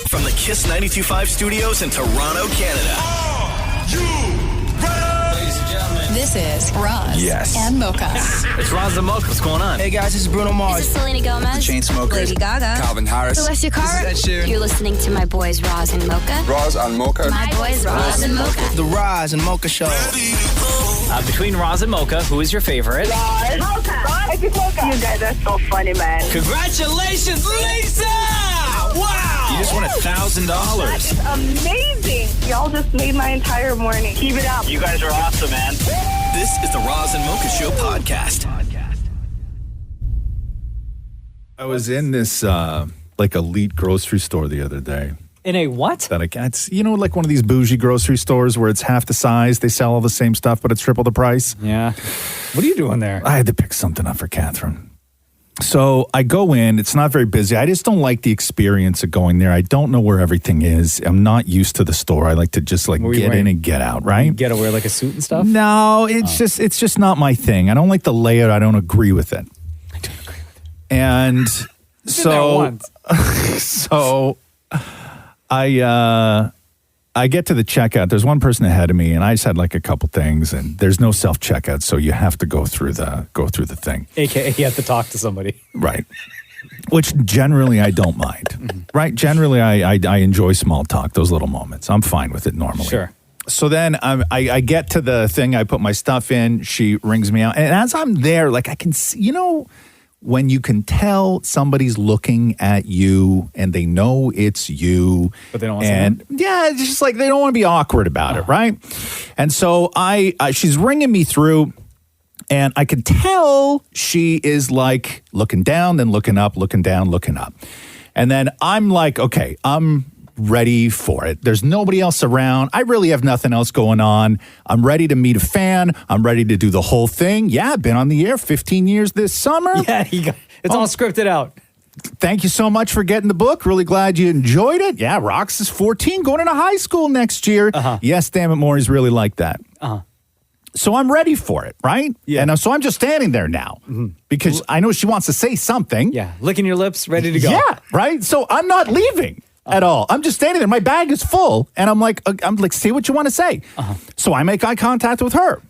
From the Kiss 92.5 studios in Toronto, Canada. Ladies and gentlemen. This is Roz and Mocha. It's Roz and Mocha. What's going on? Hey guys, this is Bruno Mars. This is Selena Gomez. The Chainsmokers. Lady Gaga. Calvin Harris. Celestia Cara. This is Ed Sheeran. You're listening to my boys Roz and Mocha. Roz and Mocha. My boys Roz and Mocha. The Roz and Mocha Show. Between Roz and Mocha, who is your favorite? Roz. Mocha. Roz. Mocha. You guys are so funny, man. Congratulations, Lisa! Wow! You just won $1,000. That is amazing. Y'all just made my entire morning. Keep it up. You guys are awesome, man. This is the Roz and Mocha Show podcast. I was in this like elite grocery store the other day. In a what? That it's like one of these bougie grocery stores where it's half the size. They sell all the same stuff, but it's triple the price. Yeah. What are you doing there? I had to pick something up for Katherine. So I go in. It's not very busy. I just don't like the experience of going there. I don't know where everything is. I'm not used to the store. I like to just get in and get out, right? You get to wear like a suit and stuff? No, it's just not my thing. I don't like the layout. I don't agree with it. I don't agree with it. And so I get to the checkout. There's one person ahead of me, and I just had like a couple things, and there's no self-checkout, so you have to go through the thing. AKA you have to talk to somebody. Right. Which generally I don't mind. Right? Generally I enjoy small talk, those little moments. I'm fine with it normally. Sure. So then I get to the thing, I put my stuff in, she rings me out, and as I'm there, like I can see, when you can tell somebody's looking at you and they know it's you. But they don't want to say that? Yeah, it's just like they don't want to be awkward about it, right? And so she's ringing me through, and I could tell she is like looking down, then looking up, looking down, looking up. And then I'm like, okay, I'm ready for it. There's nobody else around. I really have nothing else going on. I'm ready to meet a fan. I'm ready to do the whole thing. Yeah, I've been on the air 15 years this summer. Yeah, it's all scripted out. Thank you so much for getting the book. Really glad you enjoyed it. Yeah, Rox is 14, going into high school next year. Yes, damn it, Maury's really like that. So I'm ready for it, right? Yeah. And so I'm just standing there now because I know she wants to say something. Yeah, licking your lips, ready to go. Yeah, right? So I'm not leaving at all. I'm just standing there. My bag is full, and I'm like, see what you want to say. So I make eye contact with her,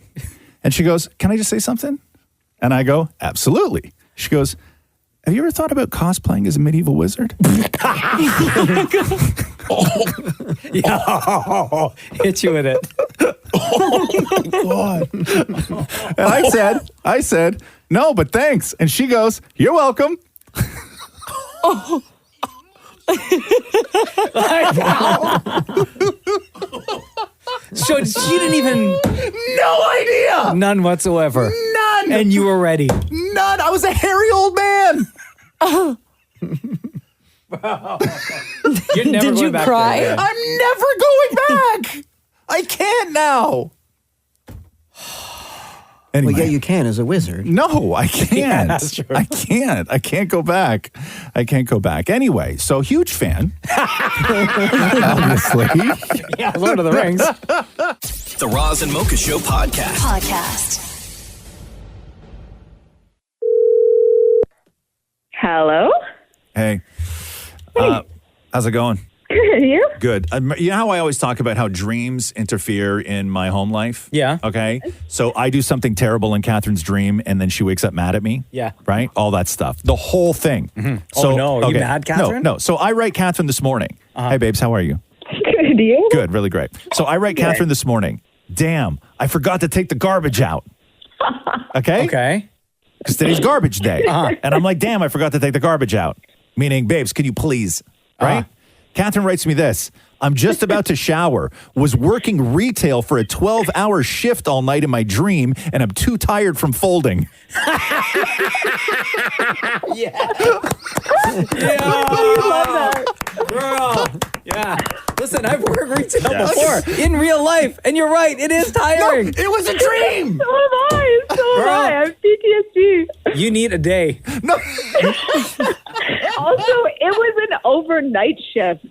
and she goes, "Can I just say something?" And I go, "Absolutely." She goes, "Have you ever thought about cosplaying as a medieval wizard?" Yeah, hit you with it. Oh my God. And I said, "No, but thanks." And she goes, "You're welcome." So she didn't even... No idea. None whatsoever. None. And you were ready. None. I was a hairy old man. You're never Did going you back cry? there, man. I'm never going back. I can't now. Anyway. Well, yeah, you can as a wizard. No, I can't. Yeah, that's true. I can't. I can't go back. I can't go back. Anyway, so huge fan. Obviously. Yeah, Lord of the Rings. The Roz and Mocha Show podcast. Hello? Hey. How's it going? Good, you? Good. You know how I always talk about how dreams interfere in my home life? Yeah. Okay. So I do something terrible in Catherine's dream, and then she wakes up mad at me. Yeah. Right? All that stuff. The whole thing. Oh, no. Are you mad, Katherine? No. So I write Katherine this morning. Hey, babes, how are you? Good, you? Good. Really great. So I write Katherine this morning. Damn, I forgot to take the garbage out. Okay? Okay. Because today's garbage day. And I'm like, damn, I forgot to take the garbage out. Meaning, babes, can you please? Right? Katherine writes me this. I'm just about to shower, was working retail for a 12-hour shift all night in my dream, and I'm too tired from folding. Yeah. Love that. Girl. Yeah. Listen, I've worked retail before in real life, and you're right. It is tiring. No, it was a dream. So am I. I have PTSD. You need a day. No. Also, it was an overnight shift.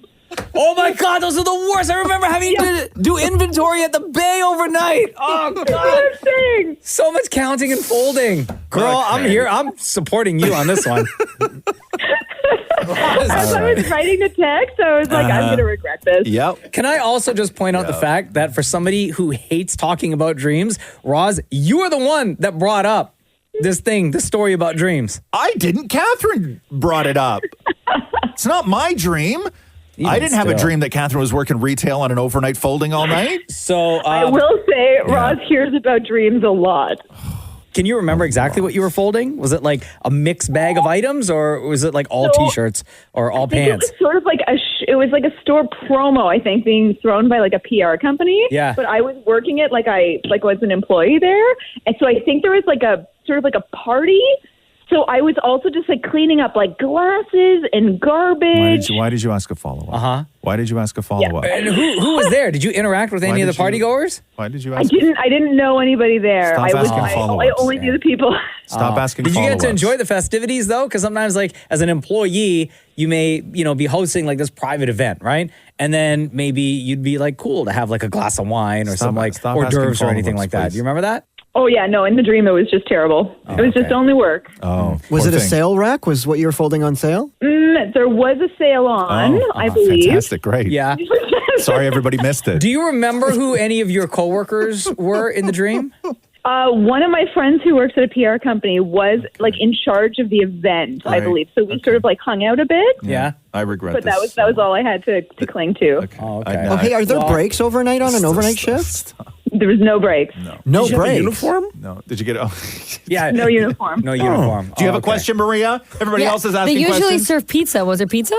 Oh my God, those are the worst. I remember having to do inventory at the Bay overnight. Oh God. So much counting and folding. Girl, I'm here. I'm supporting you on this one. As I was writing the text, I was like, I'm going to regret this. Yep. Can I also just point out the fact that for somebody who hates talking about dreams, Roz, you are the one that brought up this story about dreams. I didn't. Catherine brought it up. It's not my dream. I didn't have a dream that Katherine was working retail on an overnight folding all night. So I will say, Roz hears about dreams a lot. Can you remember exactly what you were folding? Was it like a mixed bag of items, or was it like all T-shirts or all pants? It was sort of like it was like a store promo, I think, being thrown by like a PR company. Yeah. But I was working it like I was an employee there, and so I think there was like a sort of like a party. So I was also just like cleaning up like glasses and garbage. Why did you ask a follow-up? Why did you ask a follow-up? And who was there? Did you interact with any of the party goers? Why did you ask? I didn't know anybody there. Stop asking follow-ups. I only knew the people. Stop asking Did you follow-ups. get to enjoy the festivities though? Because sometimes, like as an employee, you may be hosting like this private event, right? And then maybe you'd be like cool to have like a glass of wine or some like hors d'oeuvres or anything like that. Do you remember that? Oh, yeah. No, in the dream, it was just terrible. It was just only work. Oh, was it a sale rack? Was what you were folding on sale? There was a sale on, I believe. Fantastic. Great. Yeah. Sorry everybody missed it. Do you remember who any of your coworkers were in the dream? One of my friends who works at a PR company was like in charge of the event, I believe. So we sort of like hung out a bit. Yeah. I regret But this. that was all I had to cling to. Okay. Oh, okay. Okay, are there breaks overnight on an overnight shift? There was no breaks. No Did you have a breaks. uniform? No. Did you get Yeah. No uniform. No uniform. Do you have a question, Maria? Everybody else is They asking usually questions. serve pizza. Was there pizza?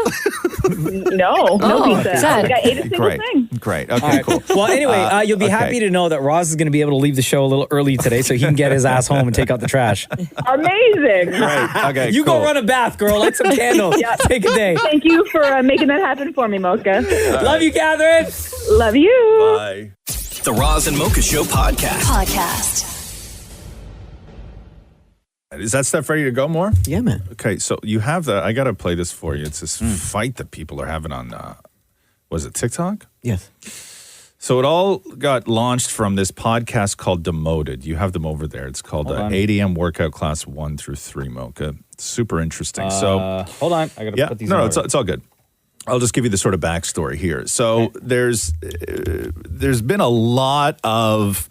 No pizza. sad. I ate a single thing. Great. Okay, cool. Well, anyway, you'll be happy to know that Roz is going to be able to leave the show a little early today so he can get his ass home and take out the trash. Amazing. Great. Okay, You cool. go run a bath, girl. Light some candles. Yeah. Take a day. Thank you for making that happen for me, Mocha. Love you, Catherine. Love you. Bye. The Roz and Mocha Show Podcast. Is that stuff ready to go more? Yeah, man. Okay, so you have I got to play this for you. It's this fight that people are having on, was it TikTok? Yes. So it all got launched from this podcast called Demoted. You have them over there. It's called 8 a.m. workout class 1 through 3, Mocha. It's super interesting. So hold on. I got to put these no, in it's order. all good. I'll just give you the sort of backstory here. So there's been a lot of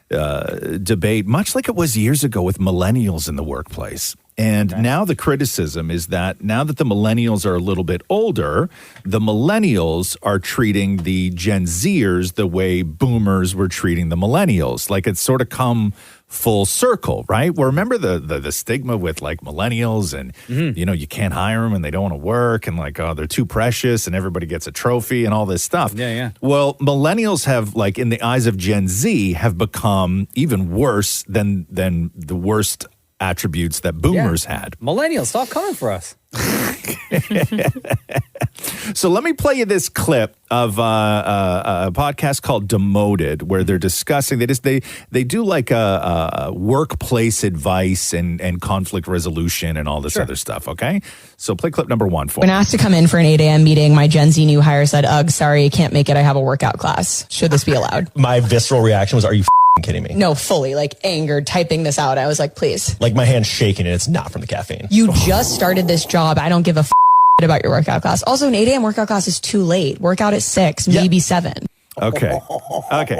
debate, much like it was years ago with millennials in the workplace. And now the criticism is that now that the millennials are a little bit older, the millennials are treating the Gen Zers the way boomers were treating the millennials. Like it's sort of come full circle, right? Well, remember the stigma with like millennials and, you can't hire them and they don't want to work and like, oh, they're too precious and everybody gets a trophy and all this stuff. Yeah. Well, millennials have like in the eyes of Gen Z have become even worse than the worst attributes that boomers had. Millennials, stop coming for us. So let me play you this clip of a podcast called Demoted, where they're discussing they do like a workplace advice and conflict resolution and all this other stuff. Okay, so play clip number 1 for When me. asked to come in for an 8 a.m. meeting, my Gen Z new hire said, "Ugh, sorry, I can't make it. I have a workout class. Should this be allowed?" My visceral reaction was, are you kidding me? No, fully, like angered, typing this out. I was like, please. Like my hand's shaking and it's not from the caffeine. You just started this job. I don't give a about your workout class. Also, an 8 a.m. workout class is too late. Workout at 6, maybe 7. Okay,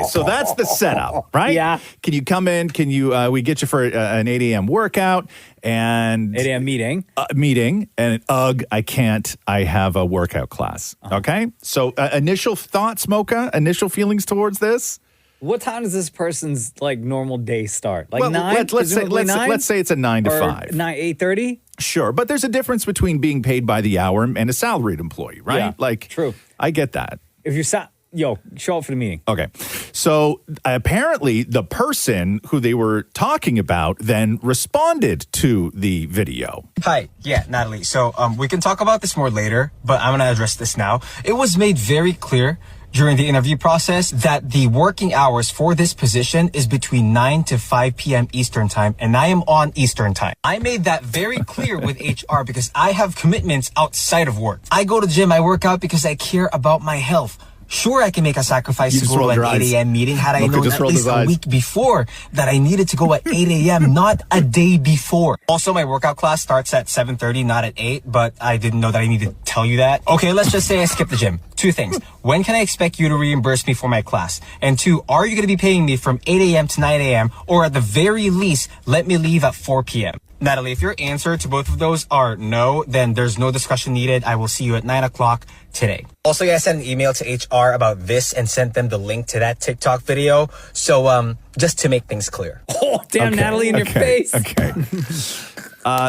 so that's the setup, right? Yeah. Can you come in? Can you? We get you for an 8 a.m. workout and 8 a.m. meeting. Meeting and I can't. I have a workout class. Okay, so initial thoughts, Mocha. Initial feelings towards this. What time does this person's like normal day start? Like Well, 9? let's say it's a 9 to 5. 8:30? Sure, but there's a difference between being paid by the hour and a salaried employee, right? Yeah, like, true. I get that. If you're show up for the meeting. Okay. So apparently the person who they were talking about then responded to the video. Hi, yeah, Natalie. So we can talk about this more later, but I'm going to address this now. It was made very clear during the interview process that the working hours for this position is between 9 to 5 p.m. Eastern time, and I am on Eastern time. I made that very clear with HR because I have commitments outside of work. I go to the gym, I work out because I care about my health. Sure, I can make a sacrifice to go to an 8 a.m. meeting had I known at least a week before that I needed to go at 8 a.m., not a day before. Also, my workout class starts at 7:30, not at 8, but I didn't know that I needed to tell you that. Okay, let's just say I skipped the gym. 2 things. When can I expect you to reimburse me for my class? And 2, are you going to be paying me from 8 a.m. to 9 a.m., or at the very least, let me leave at 4 p.m.? Natalie, if your answer to both of those are no, then there's no discussion needed. I will see you at 9 o'clock today. Also, I sent an email to HR about this and sent them the link to that TikTok video. So, just to make things clear. Oh, damn, Natalie, in your face. Okay.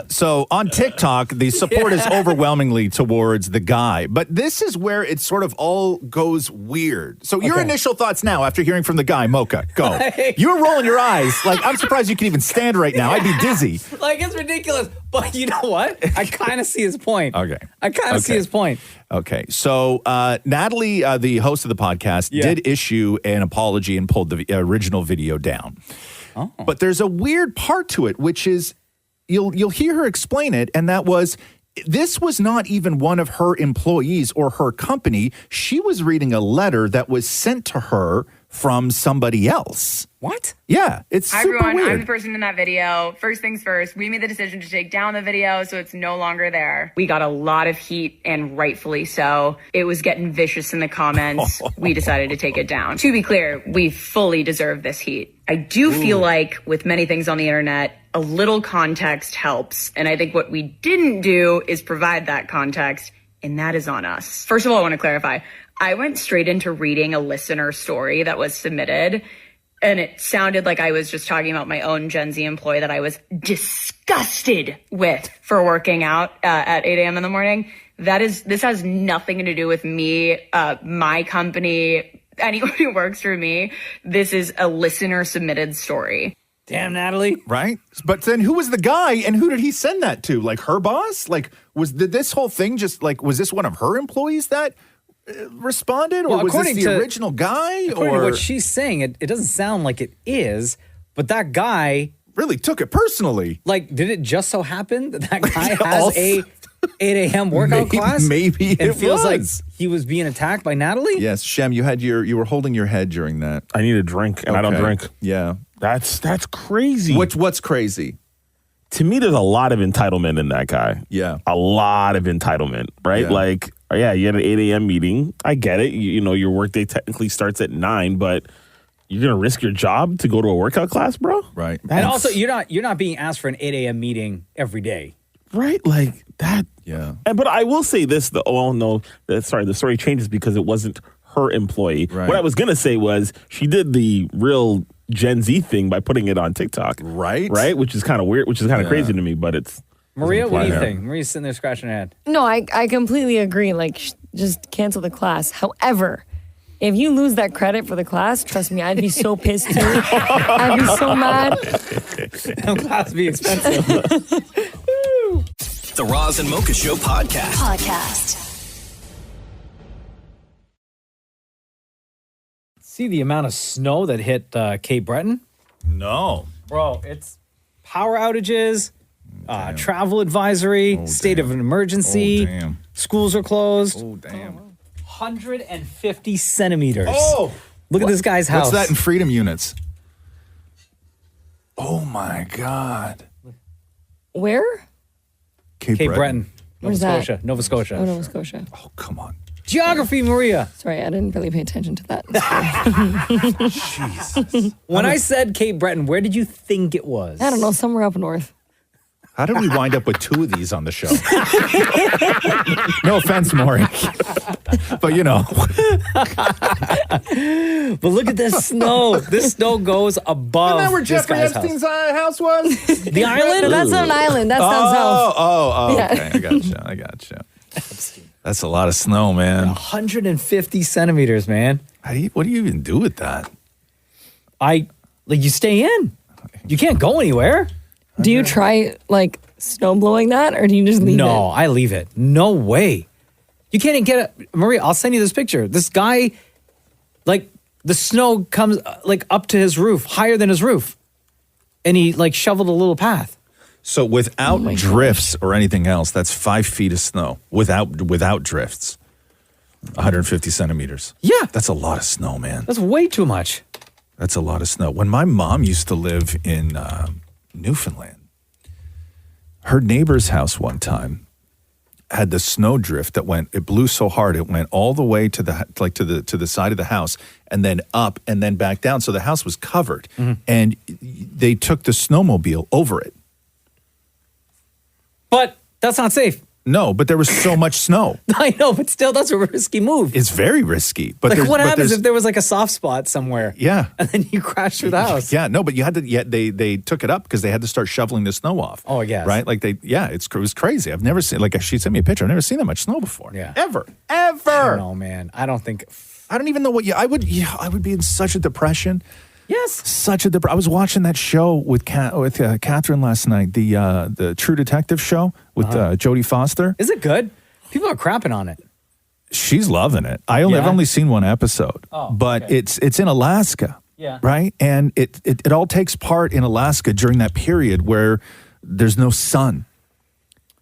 So on TikTok, the support is overwhelmingly towards the guy. But this is where it sort of all goes weird. So your initial thoughts now after hearing from the guy, Mocha, go. You were rolling your eyes. Like, I'm surprised you can even stand right now. I'd be dizzy. Like, it's ridiculous. But you know what? I kind of see his point. Okay. I kind of see his point. Okay. So Natalie, the host of the podcast, did issue an apology and pulled the original video down. Oh. But there's a weird part to it, which is you'll hear her explain it, and that was this was not even one of her employees or her company. She was reading a letter that was sent to her from somebody else. What? Yeah, it's Hi, super everyone. weird. I'm the person in that video. First things first, we made the decision to take down the video, so it's no longer there. We got a lot of heat, and rightfully so. It was getting vicious in the comments. We decided to take it down. To be clear, we fully deserve this heat. I do feel like, with many things on the internet, a little context helps. And I think what we didn't do is provide that context, and that is on us. First of all, I want to clarify. I went straight into reading a listener story that was submitted, and it sounded like I was just talking about my own Gen Z employee that I was disgusted with for working out at 8 a.m. in the morning. This has nothing to do with me, my company, anyone who works for me. This is a listener submitted story. Damn, Natalie. Right? But then who was the guy and who did he send that to? Like her boss? Like, did this whole thing just like, was this one of her employees that responded, or was this the original guy? According to what she's saying, it doesn't sound like it is, but that guy really took it personally. Like, did it just so happen that guy has a 8 a.m. workout class? Maybe it feels like he was being attacked by Natalie. Yes, Shem, you were holding your head during that. I need a drink, and I don't drink. Yeah, that's crazy. What's crazy? To me, there's a lot of entitlement in that guy. Yeah, a lot of entitlement, right? Yeah. Like, yeah, you had an 8 a.m. meeting. I get it. You know, your workday technically starts at 9, but you're gonna risk your job to go to a workout class, bro? Right. And also, you're not being asked for an 8 a.m. meeting every day, right? Like that. Yeah. But I will say this: the story changes because it wasn't her employee. Right. What I was gonna say was she did the real Gen Z thing by putting it on TikTok. Right. Which is kind of weird, which is kind of crazy to me, but it's. Maria, what do you think? Maria's sitting there scratching her head. No, I completely agree. Like, just cancel the class. However, if you lose that credit for the class, trust me, I'd be so pissed too. I'd be so mad. That class would be expensive. The Roz and Mocha Show podcast. See the amount of snow that hit Cape Breton? No. Bro, it's power outages, travel advisory, state of an emergency. Oh, damn. Schools are closed. Oh, damn. 150 centimeters. Oh! Look at this guy's house. What's that in freedom units? Oh, my God. Where? Cape Breton. Where's Nova that? Scotia. Nova Scotia. Oh, Nova Scotia. Oh, come on. Geography, Maria. Sorry, I didn't really pay attention to that. Jesus. When I said Cape Breton, where did you think it was? I don't know, somewhere up north. How did we wind up with 2 of these on the show? No offense, Maury. But, you know. But look at this snow. This snow goes above Isn't that where this Jeffrey guy's Epstein's house. house was? The island? That's not an island. That's down south. Oh, Yeah. okay. I gotcha. That's a lot of snow, man. 150 centimeters, man. What do you even do with that? You stay in. You can't go anywhere. Do you try, like, snow blowing that, or do you just leave it? No, I leave it. No way. You can't even get it. Maria, I'll send you this picture. This guy Like the snow comes like up to his roof, higher than his roof. And he like shoveled a little path. So without drifts or anything else, that's 5 feet of snow. Without drifts, 150 centimeters. Yeah. That's a lot of snow, man. That's way too much. That's a lot of snow. When my mom used to live in Newfoundland, her neighbor's house one time had the snow drift that it blew so hard it went all the way to the side of the house and then up and then back down. So the house was covered, and they took the snowmobile over it. But that's not safe. No, but there was so much snow. I know, but still, that's a risky move. It's very risky. But like, what happens if there was like a soft spot somewhere? Yeah, and then you crash through the house. Yeah, no, but you had to. Yeah, they took it up because they had to start shoveling the snow off. Oh, yes. Right, like it was crazy. I've never seen she sent me a picture. I've never seen that much snow before. Yeah, ever. I don't know, man. I don't even know what. I would be in such a depression. Yes, I was watching that show with Katherine last night, the True Detective show with Jodie Foster. Is it good? People are crapping on it. She's loving it. I've only seen one episode, but okay. It's in Alaska, right? And it all takes part in Alaska during that period where there's no sun,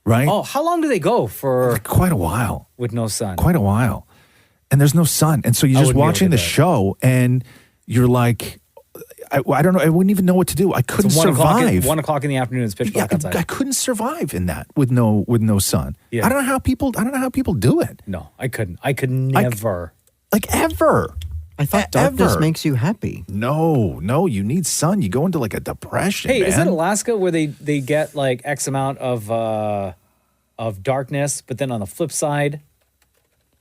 right? Oh, how long do they go for? Quite a while. With no sun. Quite a while, and there's no sun, and so you're just watching the show, and you're like. I don't know. I wouldn't even know what to do. I couldn't survive. 1 o'clock in the afternoon. It's pitch black outside. I couldn't survive in that with no sun. Yeah. I don't know how people do it. No, I couldn't. I could never. Ever. I thought darkness makes you happy. No, you need sun. You go into like a depression. Hey, man. is it Alaska where they get like X amount of darkness, but then on the flip side,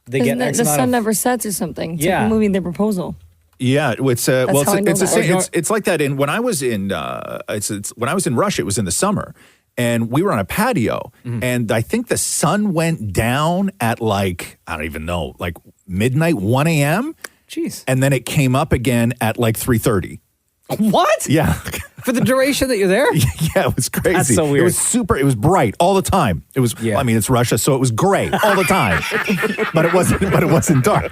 they get X amount the sun never sets or something. It's like the movie The Proposal. Yeah, it's like that. When I was in when I was in Russia, it was in the summer, and we were on a patio, and I think the sun went down at like I don't even know, like midnight, 1 a.m. Jeez, and then it came up again at like 3:30. What? Yeah. For the duration that you're there? Yeah, it was crazy. That's so weird. It was bright all the time. It was, I mean, it's Russia, so it was gray all the time. but it wasn't dark.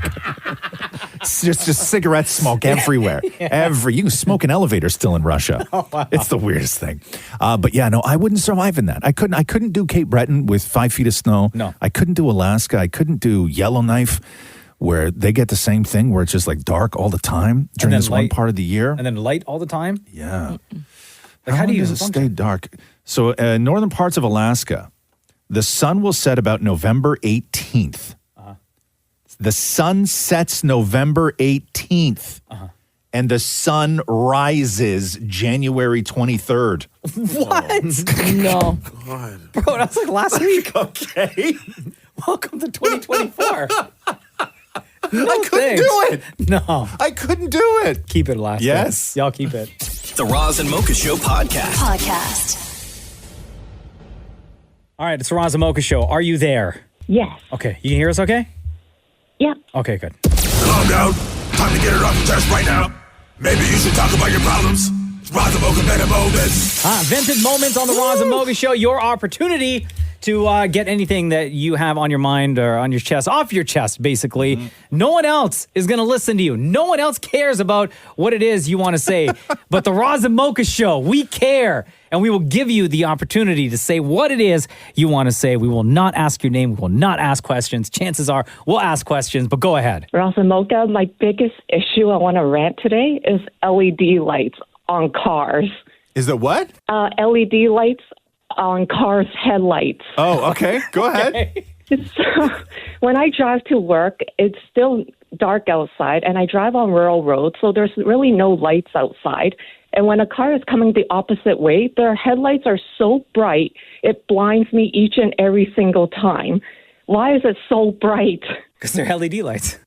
It's just cigarette smoke everywhere. You can smoke in elevators still in Russia. Oh, wow. It's the weirdest thing. But yeah, no, I wouldn't survive in that. I couldn't do Cape Breton with 5 feet of snow. No. I couldn't do Alaska. I couldn't do Yellowknife, where they get the same thing, where it's just like dark all the time during this one part of the year. And then light all the time? Yeah. Like, how do you does it stay dark? So northern parts of Alaska, the sun will set about November 18th. The sun sets November 18th. And the sun rises January 23rd. What? No. God. Bro, that's like last week. Okay. Welcome to 2024. I couldn't do it. No. I couldn't do it. Keep it last. Yes. Y'all keep it. The Roz and Mocha Show Podcast. All right, it's the Roz and Mocha Show. Are you there? Yes. Okay. You can hear us okay? Yep. Okay, good. Calm down. Time to get it off your chest right now. Maybe you should talk about your problems. Roz and Mocha Vented Moments. Vented Moments on the Roz and Mocha Show. Your opportunity to get anything that you have on your mind or on your chest, off your chest, basically. No one else is going to listen to you. No one else cares about what it is you want to say. But the Roz and Mocha Show, we care. And we will give you the opportunity to say what it is you want to say. We will not ask your name. We will not ask questions. Chances are we'll ask questions, but go ahead. Roz and Mocha, my biggest issue I want to rant today is LED lights on cars. Is it what? LED lights on cars' headlights. Oh, okay. Go ahead. So, when I drive to work, it's still dark outside, and I drive on rural roads, so there's really no lights outside. And when a car is coming the opposite way, their headlights are so bright, it blinds me each and every single time. Why is it so bright? Because they're LED lights.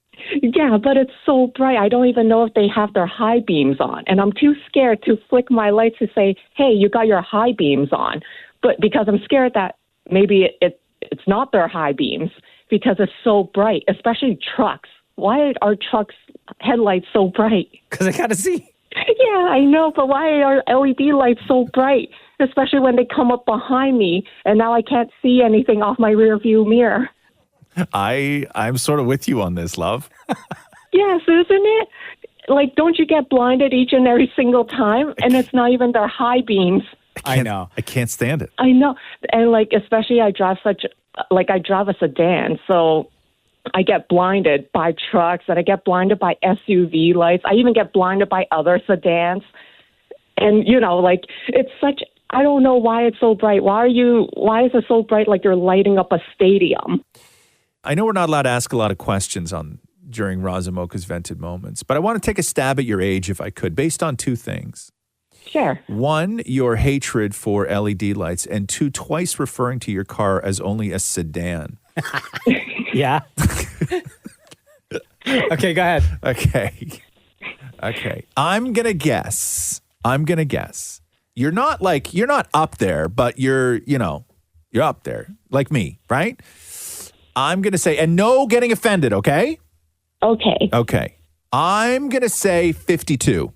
Yeah, but it's so bright. I don't even know if they have their high beams on. And I'm too scared to flick my lights to say, hey, you got your high beams on. But because I'm scared that maybe it's not their high beams because it's so bright, especially trucks. Why are trucks' headlights so bright? Because I got to see. Yeah, I know, but why are LED lights so bright, especially when they come up behind me and now I can't see anything off my rear view mirror? I'm sort of with you on this, love. Yes, isn't it? Like, don't you get blinded each and every single time? And it's not even their high beams. I know. I can't stand it. I know. And, like, especially I drive a sedan, so I get blinded by trucks, and I get blinded by SUV lights. I even get blinded by other sedans. And, you know, like, it's such... I don't know why it's so bright. Why is it so bright like you're lighting up a stadium? I know we're not allowed to ask a lot of questions during Roz and Mocha's Vented Moments, but I want to take a stab at your age, if I could, based on two things. Sure. One, your hatred for LED lights, and two, twice referring to your car as only a sedan. Yeah. Okay, go ahead. Okay. I'm going to guess. You're not up there, but you're up there, like me, right? I'm going to say, and no getting offended, okay? Okay. I'm going to say 52.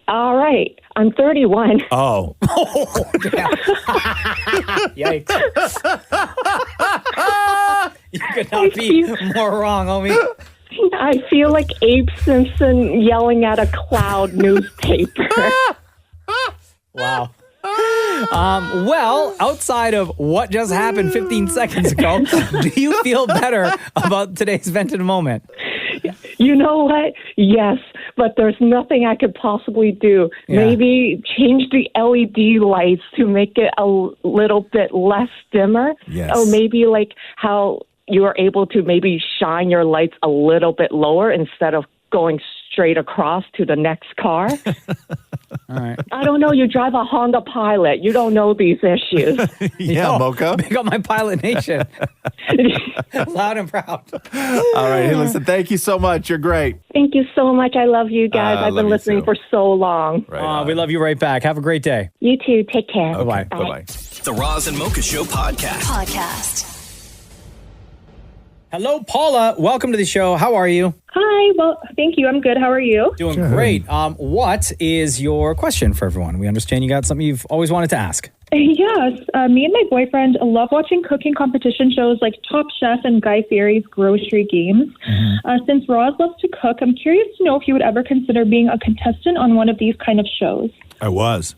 All right. I'm 31. Oh. Yikes. You could not be more wrong, homie. I feel like Abe Simpson yelling at a cloud newspaper. Wow. Well, outside of what just happened 15 seconds ago, do you feel better about today's Vented Moment? You know what? Yes, but there's nothing I could possibly do. Yeah. Maybe change the LED lights to make it a little bit less dimmer. Yes. Or maybe like how you are able to maybe shine your lights a little bit lower instead of going straight across to the next car. All right. I don't know. You drive a Honda Pilot. You don't know these issues. Yeah, Mocha. Big up my Pilot Nation. Loud and proud. All right. Hey, listen, thank you so much. You're great. Thank you so much. I love you guys. I've been listening for so long. We love you right back. Have a great day. You too. Take care. Bye-bye. Bye-bye. The Roz and Mocha Show podcast. Hello, Paula. Welcome to the show. How are you? Hi. Well, thank you. I'm good. How are you? Doing great. What is your question for everyone? We understand you got something you've always wanted to ask. Yes. Me and my boyfriend love watching cooking competition shows like Top Chef and Guy Fieri's Grocery Games. Since Roz loves to cook, I'm curious to know if you would ever consider being a contestant on one of these kind of shows. I was.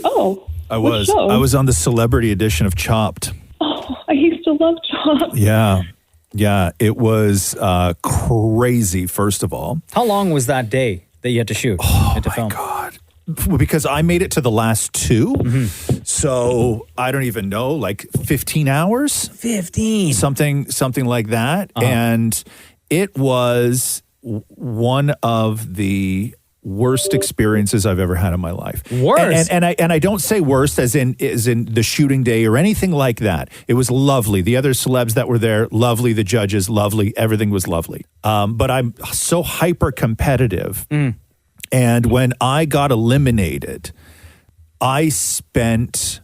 Oh. I which was. show? I was on the celebrity edition of Chopped. Oh, I used to love Chopped. Yeah, it was crazy, first of all. How long was that day that you had to shoot? God. Because I made it to the last two. So I don't even know, like 15 hours? 15. Something like that. And it was one of the worst experiences I've ever had in my life. Worst? And I don't say worst as in the shooting day or anything like that. It was lovely. The other celebs that were there, lovely. The judges, lovely. Everything was lovely. But I'm so hyper competitive. And when I got eliminated, I spent,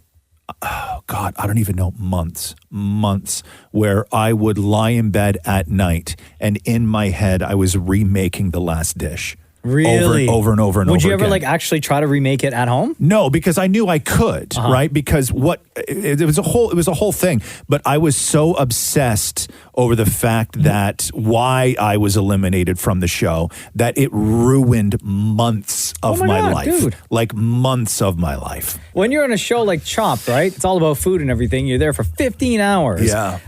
I don't even know, months where I would lie in bed at night and in my head I was remaking The Last Dish. Really? Over and over Would you ever again. like actually try to remake it at home? No, because I knew I could, right? Because it was a whole thing. But I was so obsessed over the fact that why I was eliminated from the show that it ruined months of my God, life. dude. Like months of my life. When you're on a show like Chopped, right? It's all about food and everything. You're there for 15 hours. Yeah.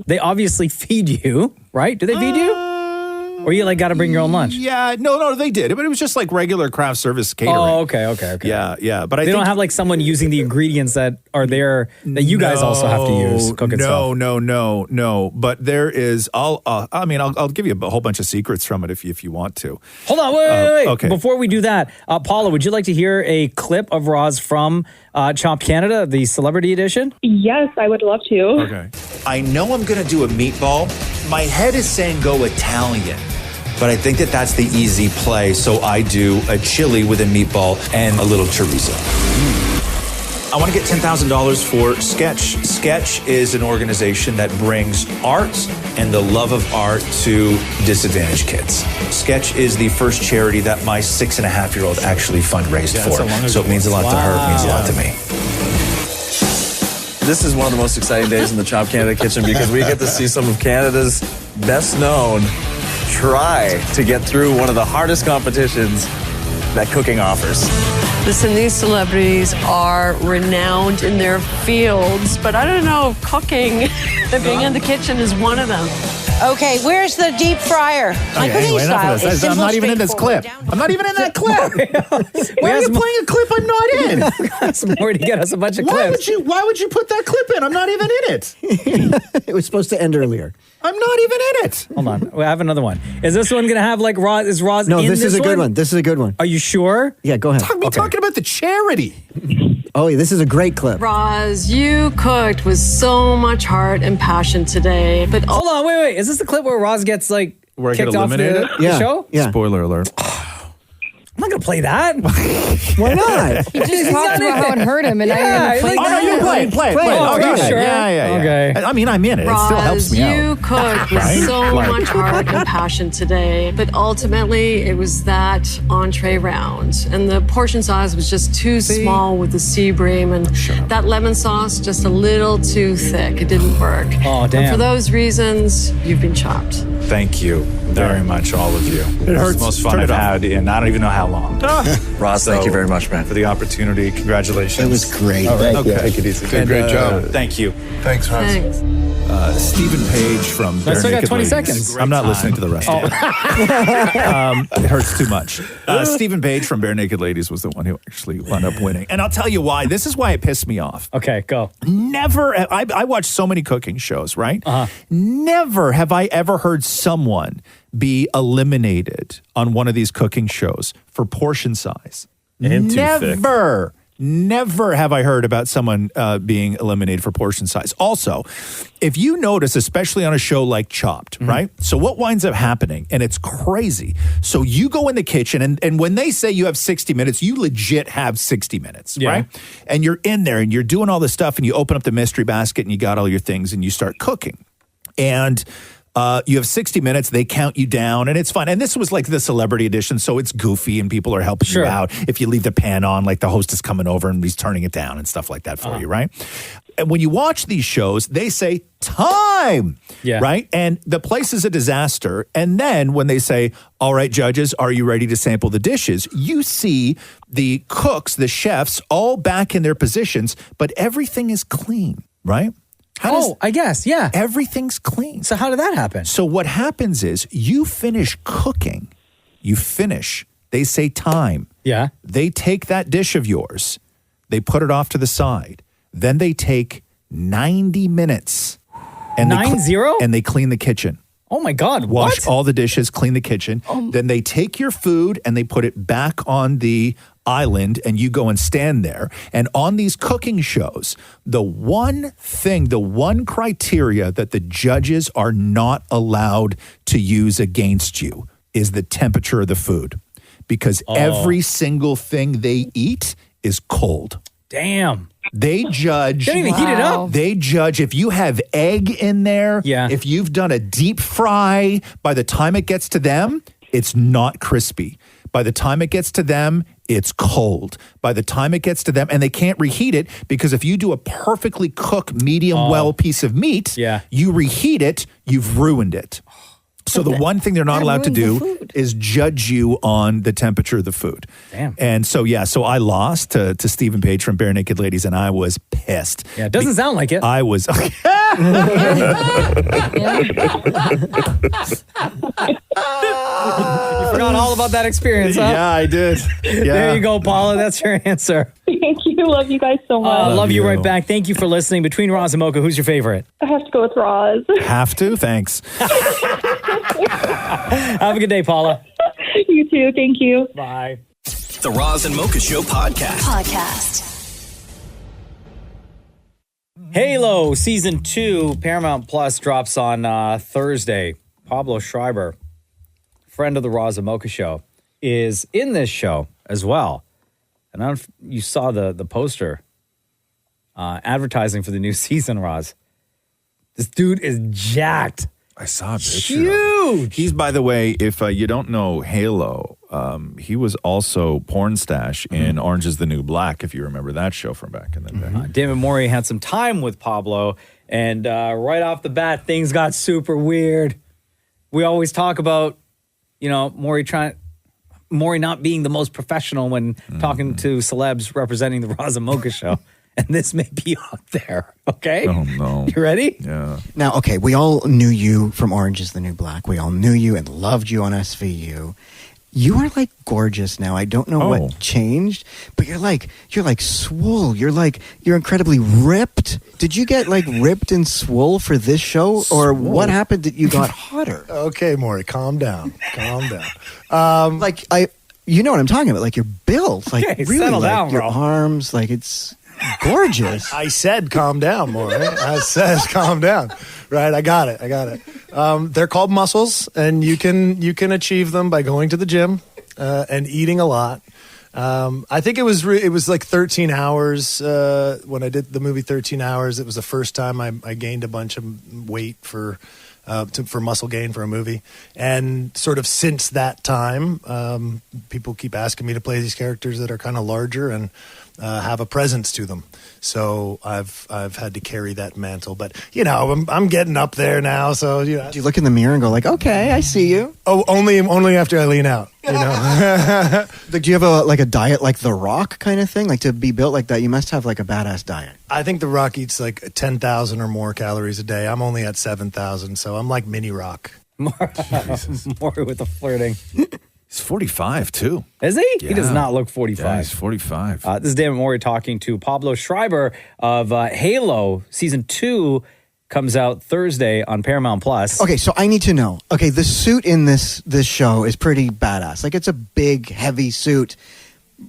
They obviously feed you, right? Do they feed you? Or you like got to bring your own lunch? Yeah, no, they did. But it was just like regular craft service catering. Oh, okay. Yeah. But they don't have like someone using the ingredients that are there that you guys also have to use. Cook and stuff. No. But there is. I'll give you a whole bunch of secrets from it if you want to. Hold on, wait. Okay. Before we do that, Paula, would you like to hear a clip of Roz from Chopped Canada, the celebrity edition? Yes, I would love to. Okay. I know I'm going to do a meatball. My head is saying go Italian, but I think that's the easy play. So I do a chili with a meatball and a little chorizo. I want to get $10,000 for Sketch. Sketch is an organization that brings art and the love of art to disadvantaged kids. Sketch is the first charity that my 6.5-year-old actually fundraised for. So it means a lot to her, it means a lot to me. This is one of the most exciting days in the Chopped Canada kitchen because we get to see some of Canada's best known try to get through one of the hardest competitions that cooking offers. Listen, these celebrities are renowned in their fields, but I don't know if cooking, being in the kitchen is one of them. Okay, where's the deep fryer? My cooking Anyway, enough style of is this. I'm simple, not even in this clip. straightforward. I'm not even in that clip. Why are you playing a clip I'm not in? Some more to get us a bunch of Why clips. why would you put that clip in? I'm not even in it. It was supposed to end earlier. I'm not even in it. Hold on. I have another one. Is this one going to have like Roz? Is Roz No, in this is a good one. This is a good one. Are you sure? Yeah, go ahead. Talking about the charity. Oh, yeah, this is a great clip. Roz, you cooked with so much heart and passion today, but Hold on. Wait. Is this the clip where Roz gets like Where I get kicked off eliminated? the show? Yeah. Spoiler alert. I'm not going to play that. Why not? He just talked about how it hurt him, and now you're going to play Oh, no, you play it. Oh, Okay. are you sure? Yeah. Okay. I mean, I'm in it. It still helps me you out. cooked with Right? so Like- much heart and passion today, but ultimately it was that entree round, and the portion size was just too small with the sea bream, and that lemon sauce just a little too thick. It didn't work. Oh, And damn. for those reasons, you've been chopped. Thank you very much, all of you. It hurts. It's the most fun Turn I've it off. had in I don't even know how long. Roz, thank you very much, man. For the opportunity. Congratulations. It was great. All right. Okay. Take it easy. Great job. Thank you. Thanks, Roz. Thanks. Stephen Page from I Bare still got Naked 20 Ladies. seconds. I'm not listening to the rest of it. It hurts too much. Stephen Page from Bare Naked Ladies was the one who actually wound up winning. And I'll tell you why. This is why it pissed me off. Okay, go. Never, I watch so many cooking shows, right? Never have I ever heard someone be eliminated on one of these cooking shows for portion size. And too thick. Never have I heard about someone being eliminated for portion size. Also, if you notice, especially on a show like Chopped, right? So what winds up happening, and it's crazy. So you go in the kitchen, and when they say you have 60 minutes, you legit have 60 minutes, right? And you're in there, and you're doing all this stuff, and you open up the mystery basket, and you got all your things, and you start cooking. And you have 60 minutes. They count you down, and it's fun. And this was like the celebrity edition, so it's goofy, and people are helping you out. If you leave the pan on, like the host is coming over and he's turning it down and stuff like that for you, right? And when you watch these shows, they say time, right? And the place is a disaster. And then when they say, all right, judges, are you ready to sample the dishes? You see the cooks, the chefs, all back in their positions, but everything is clean, right? I guess, yeah. Everything's clean. So how did that happen? So what happens is you finish cooking. They say time. Yeah. They take that dish of yours. They put it off to the side. Then they take 90 minutes. And 90? And they clean the kitchen. Oh my God, Wash what? all the dishes, clean the kitchen. Then they take your food and they put it back on the island and you go and stand there. And on these cooking shows, the one criteria that the judges are not allowed to use against you is the temperature of the food. Because every single thing they eat is cold. Damn. They judge. They don't even heat it up. They judge if you have egg in there. Yeah. If you've done a deep fry, by the time it gets to them, it's not crispy. By the time it gets to them, it's cold. By the time it gets to them, and they can't reheat it because if you do a perfectly cooked medium well piece of meat, you reheat it, you've ruined it. So the one thing they're not allowed to do is judge you on the temperature of the food. Damn. And so, so I lost to Stephen Page from Bare Naked Ladies, and I was pissed. Yeah, it doesn't sound like it. I was. You forgot all about that experience, huh? Yeah, I did. There you go, Paula. That's your answer. Thank you. Love you guys so much. Love you right back. Thank you for listening. Between Roz and Mocha, who's your favorite? I have to go with Roz. Have to? Thanks. Have a good day, Paula. You too. Thank you. Bye. The Roz and Mocha Show podcast. Halo Season 2, Paramount Plus drops on Thursday. Pablo Schreiber, friend of the Roz and Mocha Show, is in this show as well. And I don't know if you saw the poster advertising for the new season, Roz. This dude is jacked. I saw a picture. Huge. He's, by the way, if you don't know Halo, he was also porn stash in Orange is the New Black, if you remember that show from back in the day. David Morey had some time with Pablo, and right off the bat, things got super weird. we always talk about, Maury not being the most professional when talking to celebs representing the Roz and Mocha show. And this may be up there, okay? Oh, no. You ready? Yeah. Now, okay, we all knew you from Orange is the New Black. We all knew you and loved you on SVU. You are like gorgeous now. I don't know what changed, but you're like swole. You're incredibly ripped. Did you get like ripped and swole for this show, or what happened that you got hotter? Okay, Maury, calm down. You know what I'm talking about. Like you're built, like Okay, really, settle like down, your bro. arms, like it's gorgeous. I said calm down, Maury. I said calm down. Right, I got it. They're called muscles, and you can achieve them by going to the gym and eating a lot. I think it was like 13 hours when I did the movie 13 Hours. It was the first time I gained a bunch of weight for muscle gain for a movie. And sort of since that time, people keep asking me to play these characters that are kind of larger and have a presence to them. So I've had to carry that mantle, but I'm getting up there now. So Do you look in the mirror and go like, okay, I see you? Oh, only after I lean out. Like, do you have a diet like The Rock kind of thing? Like to be built like that, you must have like a badass diet. I think The Rock eats like 10,000 or more calories a day. I'm only at 7,000, so I'm like mini Rock. More with the flirting. He's 45 too. Is he? Yeah. He does not look 45. Yeah, he's 45. This is David Morey talking to Pablo Schreiber of Halo. Season 2 comes out Thursday on Paramount Plus. Okay, so I need to know. Okay, the suit in this show is pretty badass. Like it's a big, heavy suit.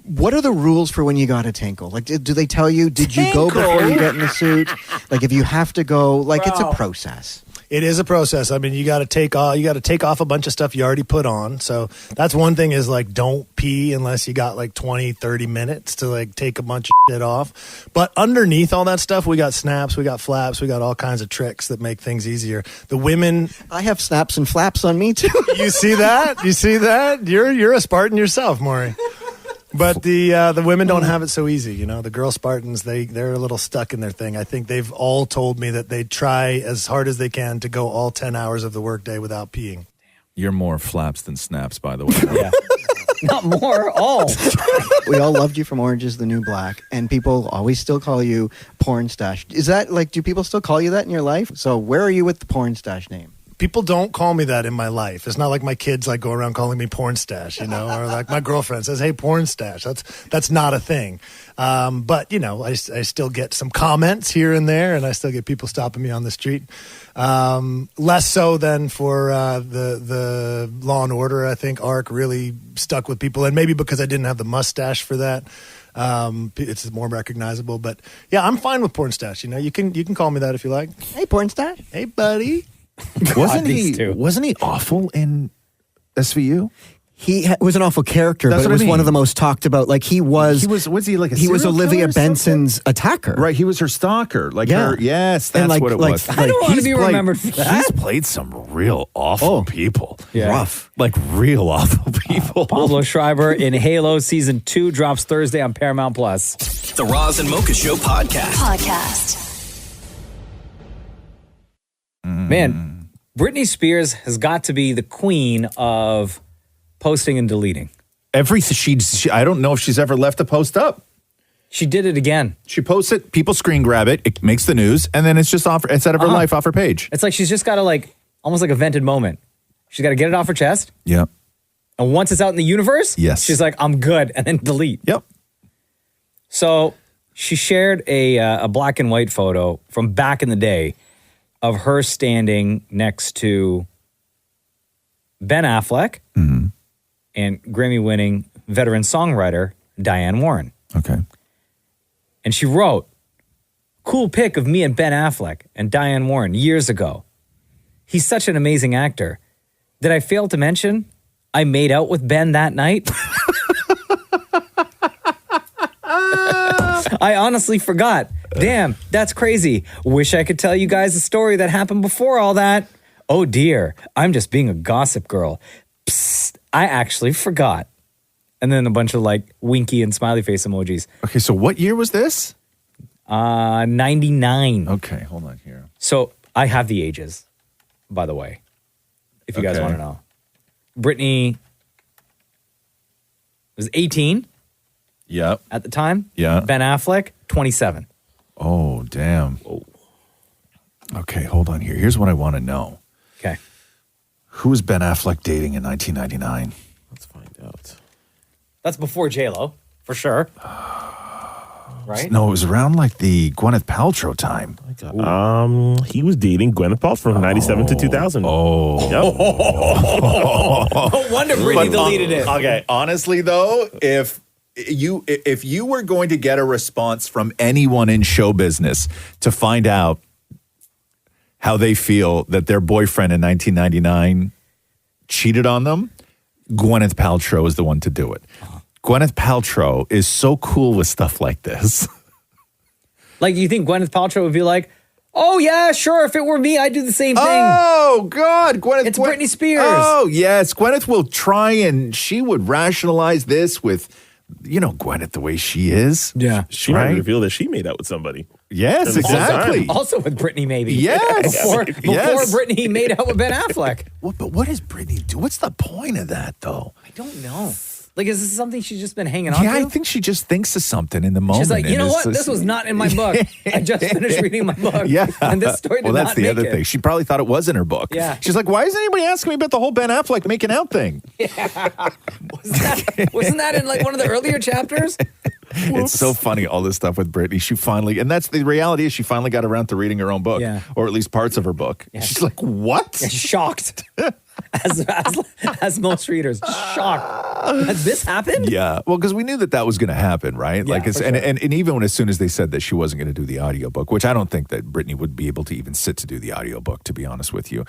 What are the rules for when you got to tinkle? Like, do they tell you, did you go before you get in the suit? Like, if you have to go, like, it's a process. It is a process. I mean, you got to take off a bunch of stuff you already put on. So that's one thing is like, don't pee unless you got like 20, 30 minutes to like take a bunch of shit off. But underneath all that stuff, we got snaps, we got flaps, we got all kinds of tricks that make things easier. The women, I have snaps and flaps on me too. You see that? You see that? You're a Spartan yourself, Maury. But the women don't have it so easy, The girl Spartans, they're a little stuck in their thing. I think they've all told me that they try as hard as they can to go all 10 hours of the workday without peeing. You're more flaps than snaps, by the way. Yeah. Not more, all. We all loved you from Orange is the New Black, and people always still call you Porn Stash. Is that like, do people still call you that in your life? So where are you with the Porn Stash name? People don't call me that in my life. It's not like my kids like go around calling me Porn Stash, or like my girlfriend says, "Hey, Porn Stash." That's not a thing. But I still get some comments here and there, and I still get people stopping me on the street. Less so than for the Law and Order. I think arc really stuck with people, and maybe because I didn't have the mustache for that. It's more recognizable. But yeah, I'm fine with Porn Stash. You can call me that if you like. Hey, Porn Stash. Hey, buddy. Wasn't he awful in SVU? He was an awful character, That's but it what I was mean. one of the most talked about. Like he was like a he was serial Olivia killer or Benson's attacker. Right, he was her stalker. Like Yeah. her, yes, And that's what it was. I don't want to be remembered for that. He's played some real awful people. Yeah. Rough. Like real awful people. Pablo Schreiber in Halo Season 2 drops Thursday on Paramount Plus. The Roz and Mocha Show podcast. Man, Britney Spears has got to be the queen of posting and deleting. I don't know if she's ever left a post up. She did it again. She posts it, people screen grab it, it makes the news, and then it's just it's out of her life, off her page. It's like she's just got to almost like a vented moment. She's got to get it off her chest. Yeah. And once it's out in the universe, yes, she's like, I'm good, and then delete. Yep. So she shared a black and white photo from back in the day of her standing next to Ben Affleck and Grammy-winning veteran songwriter Diane Warren. Okay. And she wrote, cool pic of me and Ben Affleck and Diane Warren years ago. He's such an amazing actor. Did I fail to mention I made out with Ben that night? I honestly forgot. Damn, that's crazy. Wish I could tell you guys a story that happened before all that. Oh dear, I'm just being a gossip girl. Psst, I actually forgot. And then a bunch of winky and smiley face emojis. Okay, so what year was this? 99. Okay, hold on here. So I have the ages, by the way. if you guys want to know. Britney was 18. Yep. At the time. Yeah. Ben Affleck, 27. Oh, damn. Okay, hold on here. Here's what I want to know. Okay. Who was Ben Affleck dating in 1999? Let's find out. That's before J-Lo, for sure. Right? No, it was around like the Gwyneth Paltrow time. He was dating Gwyneth Paltrow from 97 to 2000. Oh. Yep. No wonder Britney deleted it. Okay, honestly though, if you were going to get a response from anyone in show business to find out how they feel that their boyfriend in 1999 cheated on them, Gwyneth Paltrow is the one to do it. Gwyneth Paltrow is so cool with stuff like this. Like, you think Gwyneth Paltrow would be like, oh, yeah, sure, if it were me, I'd do the same thing. Oh, God. It's Britney Spears. Oh, yes. Gwyneth will try and she would rationalize this with, you know, Gwyneth the way she is. Yeah. She might reveal that she made out with somebody. Yes, exactly. Also with Britney, maybe. Yes. Before Yes. Britney made out with Ben Affleck. But what does Britney do? What's the point of that, though? I don't know. Like, is this something she's just been hanging on Yeah, to? I think she just thinks of something in the moment. She's like, you and know it's what? just- This was not in my book. I just finished reading my book. Yeah. And this story did well, that's not the make other it. thing. She probably thought it was in her book. Yeah. She's like, why isn't anybody asking me about the whole Ben Affleck making out thing? Wasn't that in like one of the earlier chapters? It's so funny, all this stuff with Britney. She finally, and that's the reality is she finally got around to reading her own book. Yeah. Or at least parts of her book. She's like, what? Yeah, shocked. as most readers. Shocked. Has this happened? Yeah. Well, because we knew that was going to happen, right? Yeah, like, it's, for and even when as soon as they said that she wasn't going to do the audiobook, which I don't think that Britney would be able to even sit to do the audiobook, to be honest with you.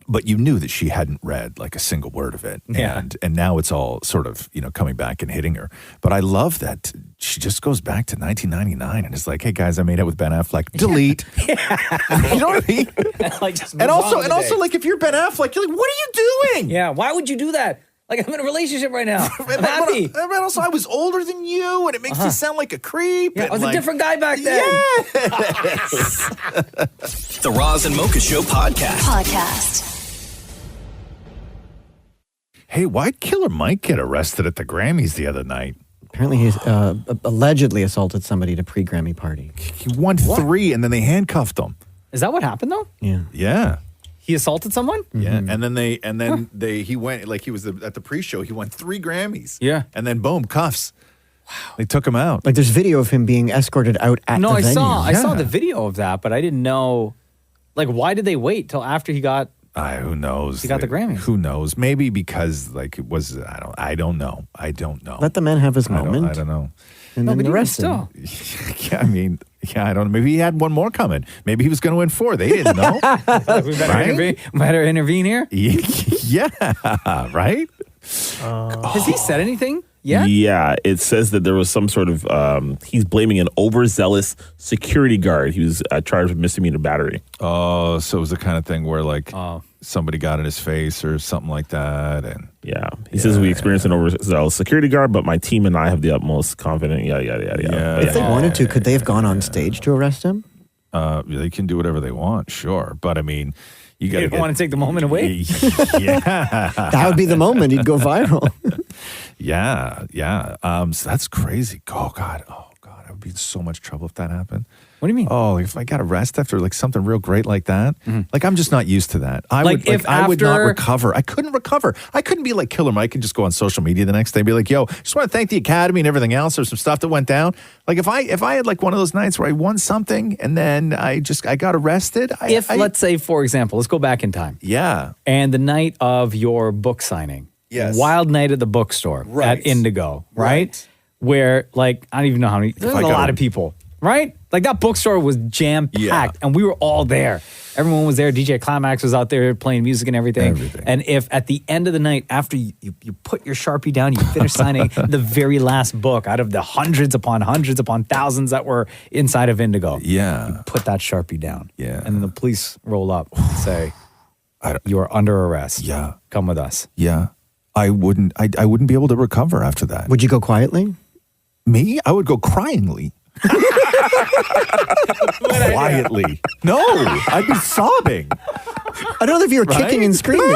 But you knew that she hadn't read like a single word of it. Yeah. And now it's all sort of, you know, coming back and hitting her. But I love that she just goes back to 1999 and is like, hey guys, I made out with Ben Affleck. Delete. You know what I mean? Like, just And move also, on and also, like, if you're Ben Affleck, you're like, what are you doing? Yeah, why would you do that? Like, I'm in a relationship right now. I'm happy. And also, I was older than you, and it makes you sound like a creep. Yeah, and I was like, a different guy back then. The Roz and Mocha Show podcast. Hey, why'd Killer Mike get arrested at the Grammys the other night? Apparently, he's allegedly assaulted somebody at a pre-Grammy party. He won 3, and then they handcuffed him. Is that what happened though? Yeah. Yeah. He assaulted someone? Yeah, and then he went, like, he was at the pre-show. He won 3 Grammys. Yeah, and then boom, cuffs. Wow, they took him out. Like, there's video of him being escorted out at No, the I venue. saw the video of that, but I didn't know. Like, why did they wait till after he got? Who knows? He got the Grammys. Who knows? Maybe because like it was. I don't know. Let the man have his moment. I don't know. And then arrest him. Yeah, I mean, I don't know. Maybe he had one more coming. Maybe he was going to win 4. They didn't know. We better intervene here. Yeah, right. Has he said anything yet? Yeah, it says that there was some sort of, he's blaming an overzealous security guard. He was charged with misdemeanor battery. Oh, so it was the kind of thing where like somebody got in his face or something like that. And yeah, he says we experienced an overzealous security guard, but my team and I have the utmost confidence. Yeah. If they wanted to, could they have gone on stage to arrest him? They can do whatever they want, sure. But I mean, you got to want to take the moment away. Yeah, that would be the moment. He'd go viral. Yeah. So that's crazy. Oh God, I would be in so much trouble if that happened. What do you mean? Oh, if I got arrested after like something real great like that, like I'm just not used to that. I Like, if I would not after- recover. I couldn't recover. I couldn't be like Killer Mike and just go on social media the next day and be like, "Yo, just want to thank the Academy and everything else." There's some stuff that went down. Like if I had like one of those nights where I won something and then I got arrested. Let's say, for example, let's go back in time. Yeah. And the night of your book signing. Yes. Wild night at the bookstore Right. at Indigo, right? Where, like, I don't even know how many, there's a lot of people, right? Like, that bookstore was jam-packed, and we were all there. Everyone was there. DJ Climax was out there playing music and everything. And if at the end of the night, after you put your Sharpie down, you finish signing the very last book out of the hundreds upon thousands that were inside of Indigo. Yeah. You put that Sharpie down. Yeah. And then the police roll up and say, you are under arrest. Yeah. Come with us. Yeah. I wouldn't be able to recover after that. Would you go quietly? Me? I would go cryingly. Quietly. No, I'd be sobbing. I don't know if you were kicking and screaming.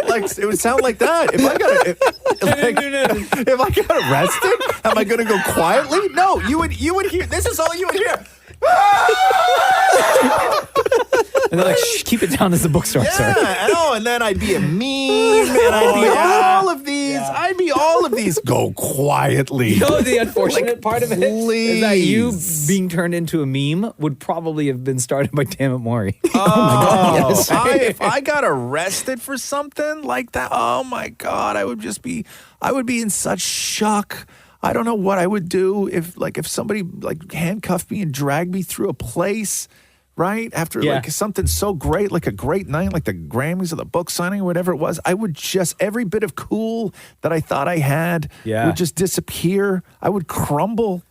Like it would sound like that. If I got arrested, am I going to go quietly? No, you would hear. This is all you would hear. And they're like, shh, keep it down as a bookstore, sir. Yeah, and then I'd be a meme, and I'd be all of these. Yeah. I'd be all of these. Go quietly. You know the unfortunate part of it is that you being turned into a meme would probably have been started by Dammit Maury. Oh my God! Yes. If I got arrested for something like that, oh my God, I would be in such shock. I don't know what I would do if somebody like handcuffed me and dragged me through a place, right? After like something so great, like a great night, like the Grammys or the book signing or whatever it was, I would just, every bit of cool that I thought I had would just disappear. I would crumble.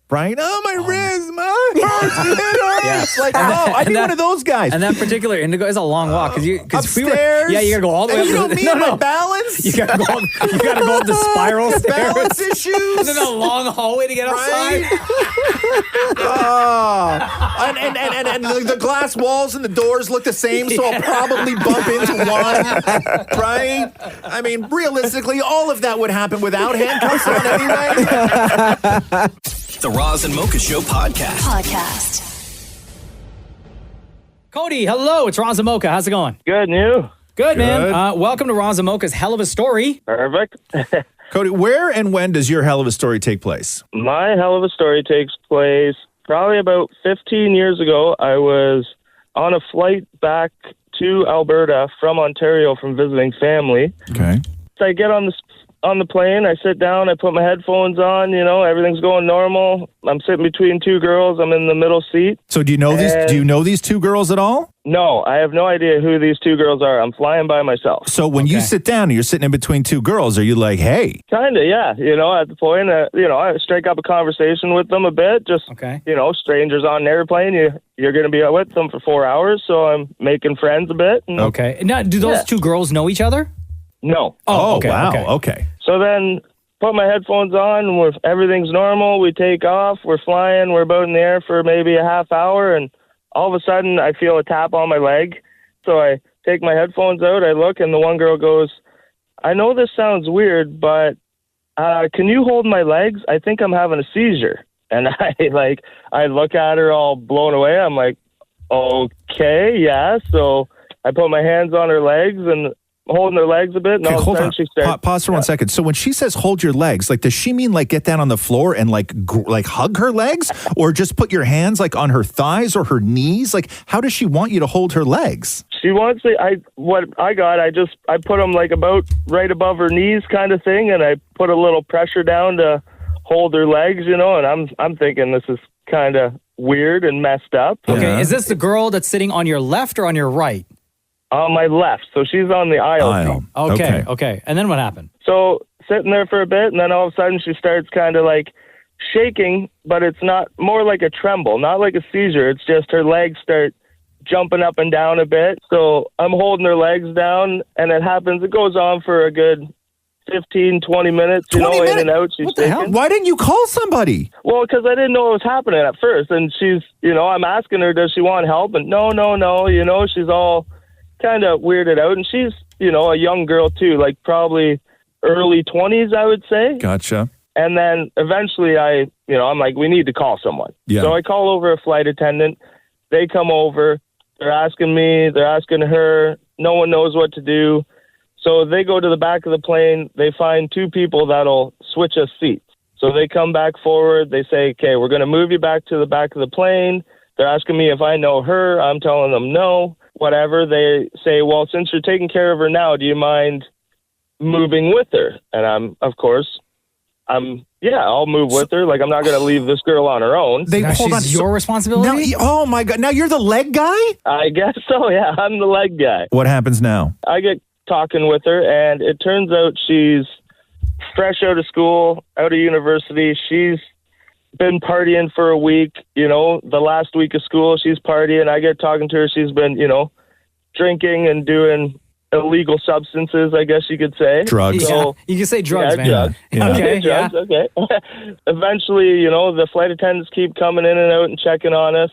Right? Oh, my wrist, my hurts. Like, I'd be one of those guys. And that particular Indigo is a long walk because upstairs. You gotta go all the way up. You know me and my balance. You gotta go up the spiral stairs. Balance issues. And then a long hallway to get outside. And the glass walls and the doors look the same, so I'll probably bump into one. Right? I mean, realistically, all of that would happen without handcuffs on anyway. The Roz and Mocha Show podcast. Cody, hello. It's Roz and Mocha. How's it going? Good, and you? Good, man. Welcome to Roz and Mocha's Hell of a Story. Perfect. Cody, where and when does your Hell of a Story take place? My Hell of a Story takes place probably about 15 years ago. I was on a flight back to Alberta from Ontario from visiting family. Okay. So I get on the plane, I sit down, I put my headphones on, everything's going normal. I'm sitting between two girls, I'm in the middle seat. So do you know these two girls at all? No, I have no idea who these two girls are. I'm flying by myself. So when you sit down and you're sitting in between two girls, are you like, hey? Kinda, yeah. At the point, I strike up a conversation with them a bit. Just, strangers on an airplane, you're going to be with them for 4 hours, so I'm making friends a bit. Okay. Now, do those two girls know each other? No. Oh, okay, wow. Okay. So then put my headphones on, and everything's normal. We take off. We're flying. We're about in the air for maybe a half hour, and all of a sudden I feel a tap on my leg. So I take my headphones out. I look, and the one girl goes, I know this sounds weird, but can you hold my legs? I think I'm having a seizure. And I look at her all blown away. I'm like, okay, yeah. So I put my hands on her legs and holding her legs a bit, and all of a sudden she starts. Pause for 1 second. So when she says hold your legs, does she mean get down on the floor and hug her legs, or just put your hands on her thighs or her knees? How does she want you to hold her legs? She wants I put them about right above her knees, kind of thing, and I put a little pressure down to hold her legs, and I'm thinking this is kind of weird and messed up. Okay, is this the girl that's sitting on your left or on your right? On my left, so she's on the aisle seat. Okay. And then what happened? So sitting there for a bit, and then all of a sudden she starts kind of shaking, but it's not more like a tremble, not like a seizure. It's just her legs start jumping up and down a bit. So I'm holding her legs down, and it goes on for a good 15, 20 minutes, in and out. She's shaking. Hell? Why didn't you call somebody? Well, because I didn't know what was happening at first, and she's, I'm asking her, does she want help? And no, she's all kind of weirded out, and she's a young girl too, probably early 20s, I would say. Gotcha. And then eventually I'm like, we need to call someone. So I call over a flight attendant. They come over, they're asking me, they're asking her, no one knows what to do. So they go to the back of the plane, they find two people that'll switch us seats. So they come back forward, they say, okay, we're going to move you back to the back of the plane. They're asking me if I know her, I'm telling them no. Whatever, they say, well, since you're taking care of her now, do you mind moving with her? And I'll move with her. I'm not going to leave this girl on her own. She's your responsibility? Oh my God. Now you're the leg guy? I guess so, yeah. I'm the leg guy. What happens now? I get talking with her, and it turns out she's fresh out of school, out of university. She's been partying for a week, the last week of school, she's partying. I get talking to her. She's been, drinking and doing illegal substances, I guess you could say. Drugs. So, You can say drugs, man. Drugs. Yeah. Okay, drugs, okay. Eventually, the flight attendants keep coming in and out and checking on us.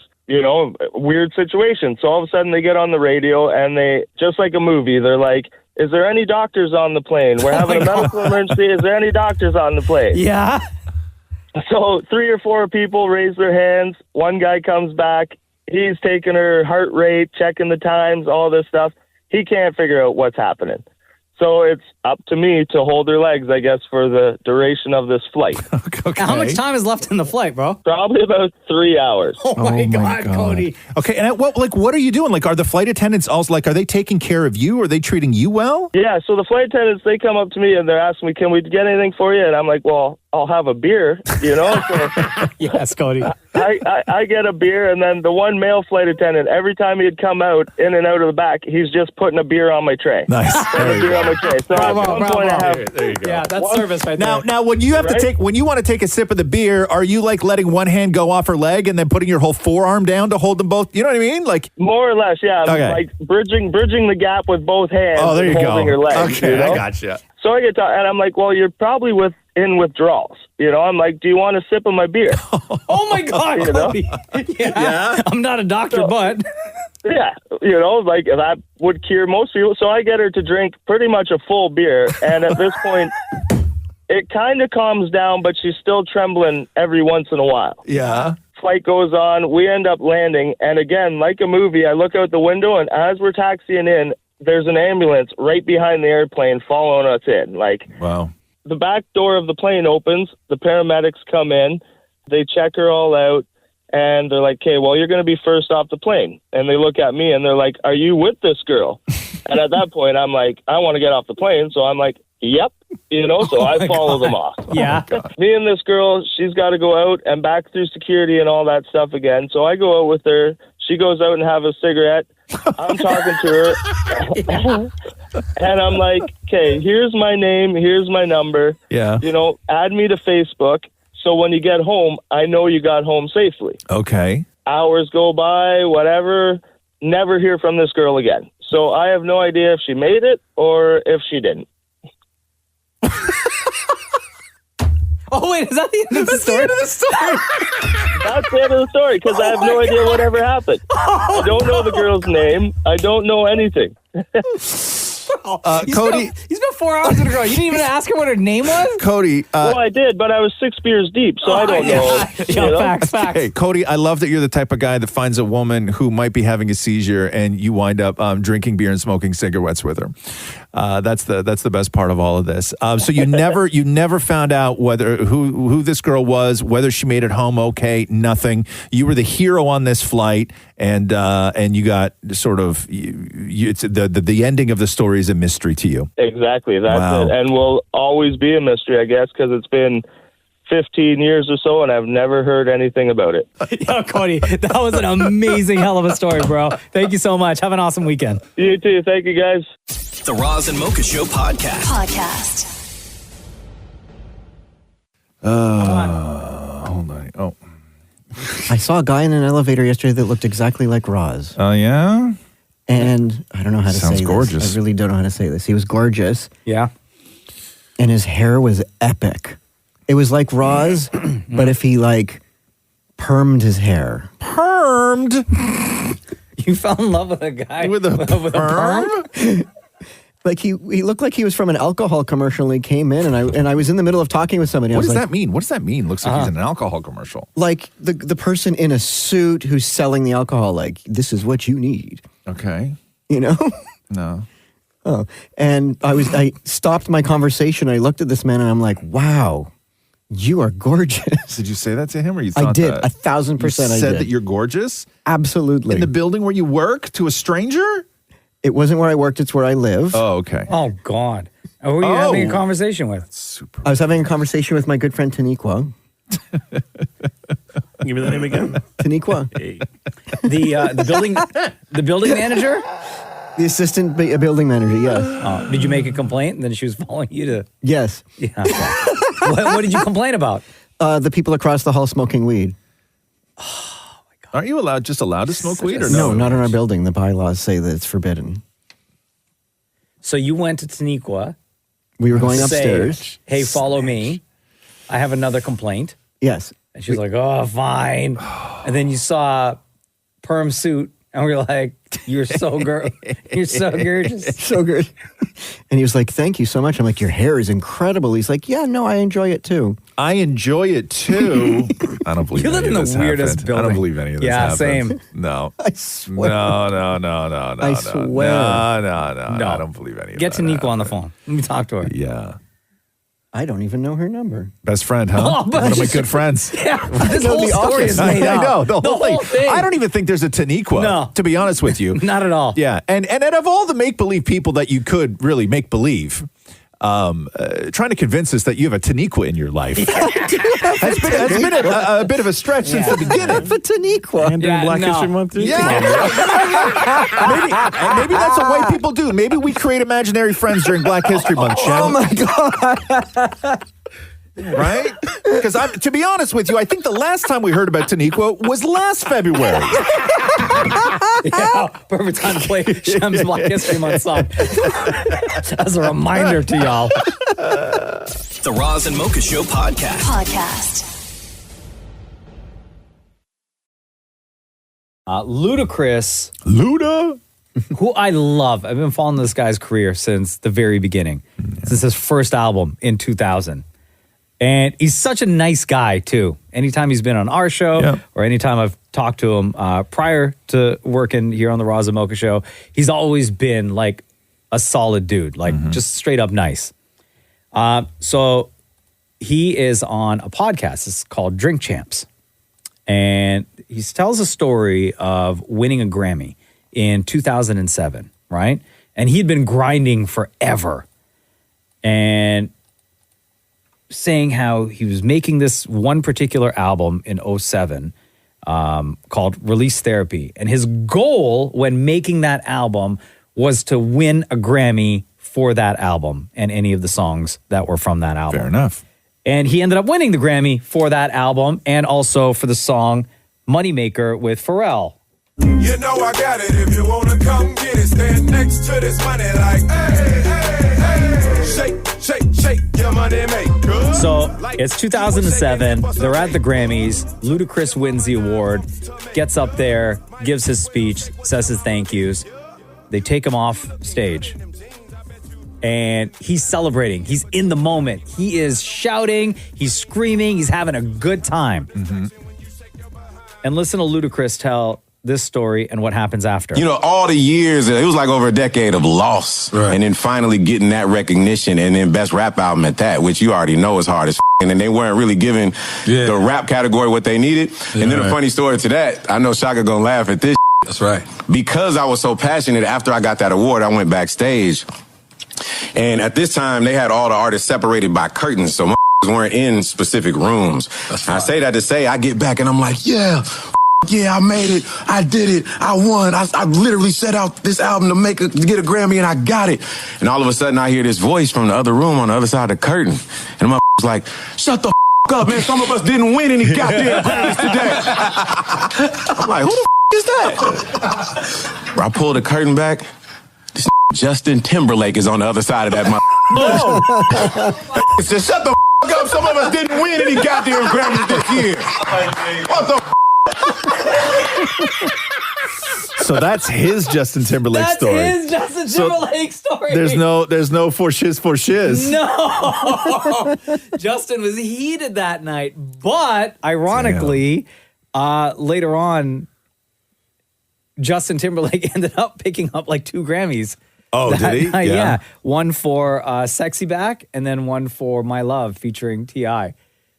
Weird situation. So all of a sudden they get on the radio and they, just like a movie, they're like, is there any doctors on the plane? We're having a medical emergency. Is there any doctors on the plane? Yeah. So 3 or 4 people raise their hands. One guy comes back. He's taking her heart rate, checking the times, all this stuff. He can't figure out what's happening. So it's up to me to hold her legs, I guess, for the duration of this flight. Okay. How much time is left in the flight, bro? Probably about 3 hours. Oh my God, Cody. Okay, and what are you doing? Like, are the flight attendants also, like, are they taking care of you? Are they treating you well? Yeah, so the flight attendants, they come up to me and they're asking me, can we get anything for you? And I'm like, well, I'll have a beer, So yes, Cody. I get a beer, and then the one male flight attendant, every time he'd come out, in and out of the back, he's just putting a beer on my tray. Nice. Putting a beer on my tray. So at one point I have... There you go. Yeah, that's service right there. Now, when you have when you want to take a sip of the beer, are you like letting one hand go off her leg and then putting your whole forearm down to hold them both? You know what I mean? Like more or less, yeah. I'm like bridging the gap with both hands. Oh, there you and go. holding her legs. Okay, I gotcha. So I get to, and I'm like, well, you're probably in withdrawals. I'm like, do you want a sip of my beer? Oh my God, Cody. Yeah. I'm not a doctor, but yeah, like that would cure most people. So I get her to drink pretty much a full beer, and at this point, it kind of calms down, but she's still trembling every once in a while. Yeah. Flight goes on. We end up landing, and again, like a movie, I look out the window, and as we're taxiing in, there's an ambulance right behind the airplane following us in. Like, wow. The back door of the plane opens, the paramedics come in, they check her all out, and they're like, okay, well, you're going to be first off the plane. And they look at me and they're like, are you with this girl? And at that point, I'm like, I want to get off the plane. So I'm like, yep, so I follow them off. Yeah. Me and this girl, she's got to go out and back through security and all that stuff again. So I go out with her. She goes out and have a cigarette. I'm talking to her. And I'm like, okay, here's my name. Here's my number. Yeah. Add me to Facebook. So when you get home, I know you got home safely. Okay. Hours go by, whatever. Never hear from this girl again. So I have no idea if she made it or if she didn't. Oh, wait, is that the end of the story? That's the end of the story, because I have no idea whatever happened. I don't know the girl's name. I don't know anything. Cody, you spent 4 hours with a girl. You didn't even ask her what her name was? Cody. Well, I did, but I was 6 beers deep, so I don't know. Facts. Hey, Cody, I love that you're the type of guy that finds a woman who might be having a seizure and you wind up drinking beer and smoking cigarettes with her. That's the best part of all of this. So you never found out who this girl was, whether she made it home okay, nothing. You were the hero on this flight, and you got sort of it's the ending of the story is a mystery to you. Exactly, that's it, and will always be a mystery, I guess, because it's been 15 years or so, and I've never heard anything about it. Yo, Cody, that was an amazing hell of a story, bro. Thank you so much. Have an awesome weekend. You too. Thank you, guys. The Roz and Mocha Show podcast. Hold on. Oh. I saw a guy in an elevator yesterday that looked exactly like Roz. Oh, yeah? And I don't know how to say Sounds this. gorgeous. I really don't know how to say this. He was gorgeous. Yeah. And his hair was epic. It was like Roz, but if he permed his hair. Permed? You fell in love with a guy with a perm? Like he looked like he was from an alcohol commercial. And he came in, and I was in the middle of talking with somebody. What does that mean? What does that mean? Looks like he's in an alcohol commercial. Like the person in a suit who's selling the alcohol. Like, this is what you need. Okay. No. Oh, and I stopped my conversation. I looked at this man, and I'm like, wow, you are gorgeous. Did you say that to him, or you thought I did. that? 1,000% You I said did. that you're gorgeous? Absolutely. In the building where you work, to a stranger? It wasn't where I worked. It's where I live. Oh, okay. Oh, God. Who are you having a conversation with? Super. I was having a conversation with my good friend Taniqua. Give me that name again. Taniqua. Hey. The building manager? The assistant building manager, yes. Oh, did you make a complaint and then she was following you to... Yes. Yeah. Okay. what did you complain about? The people across the hall smoking weed. Aren't you allowed to smoke weed or No, not in our building. The bylaws say that it's forbidden. So you went to Taniqua. We were going to say, upstairs. hey, follow me. I have another complaint. Yes. And she's like, oh, fine. And then you saw perm suit, and we were like, you're so you're so gorgeous. So good. And he was like, thank you so much. I'm like, your hair is incredible. He's like, yeah, no, I enjoy it too. I enjoy it too. I don't believe You live any in of the this weirdest happened. building. I don't believe any of this Yeah, happened. same. No. I swear. No. I swear. No. I don't believe any of Get that. Taniqua on the phone. Let me talk to her. Yeah. I don't even know her number. Best friend, huh? Oh, but One of my good friends. Yeah, this I know whole the story office. is made I up. know, the whole whole thing. I don't even think there's a Taniqua, No. to be honest with you. Not at all. Yeah, and out of all the make-believe people that you could really make believe, trying to convince us that you have a Taniqua in your life. That's been a bit of a stretch since the beginning. For Taniqua. And during Black History Month, too? Yeah. maybe that's what white people do. Maybe we create imaginary friends during Black History Month, Shem. Oh my God. Right? Because to be honest with you, I think the last time we heard about Taniqua was last February. Yeah, perfect time to play Shem's Black History Month song. As a reminder to y'all. The Roz and Mocha Show podcast. Ludacris. Luda? Who I love. I've been following this guy's career since the very beginning. Since his first album in 2000. And he's such a nice guy, too. Anytime he's been on our show or anytime I've talked to him prior to working here on the Roz and Mocha Show, he's always been like a solid dude, like just straight up nice. So he is on a podcast. It's called Drink Champs. And he tells a story of winning a Grammy in 2007, right? And he'd been grinding forever. And saying how he was making this one particular album in 2007 called Release Therapy. And his goal when making that album was to win a Grammy for that album and any of the songs that were from that album. Fair enough. And he ended up winning the Grammy for that album and also for the song Moneymaker with Pharrell. You know I got it. If you wanna come get it, stand next to this money like, hey, hey, hey. Shake your money maker. So it's 2007. They're at the Grammys. Ludacris wins the award, gets up there, gives his speech, says his thank yous. They take him off stage. And he's celebrating. He's in the moment. He is shouting. He's screaming. He's having a good time. And listen to Ludacris tell this story and what happens after. You know, all the years, it was like over a decade of loss. Right. And then finally getting that recognition and then best rap album at that, which you already know is hard as f***. And then they weren't really giving the rap category what they needed. Yeah, and then a funny story to that, I know Shaka gonna laugh at this. That's right. Because I was so passionate, after I got that award, I went backstage. And at this time, they had all the artists separated by curtains, so weren't in specific rooms. I say that to say, I get back and I'm like, yeah, I made it. I did it. I won. I literally set out this album to get a Grammy, and I got it. And all of a sudden, I hear this voice from the other room on the other side of the curtain. And my was like, shut the up, man. Some of us didn't win any goddamn Grammys today. I'm like, who the is that? I pull the curtain back. This Justin Timberlake is on the other side of that. It said, shut the up. Some of us didn't win any goddamn Grammys this year. What the So that's his Justin Timberlake story. That's his Justin Timberlake story. There's no for shiz. No. Justin was heated that night. But ironically, later on, Justin Timberlake ended up picking up like 2 Grammys. Oh, did he? Yeah. One for Sexy Back and then one for My Love featuring T.I.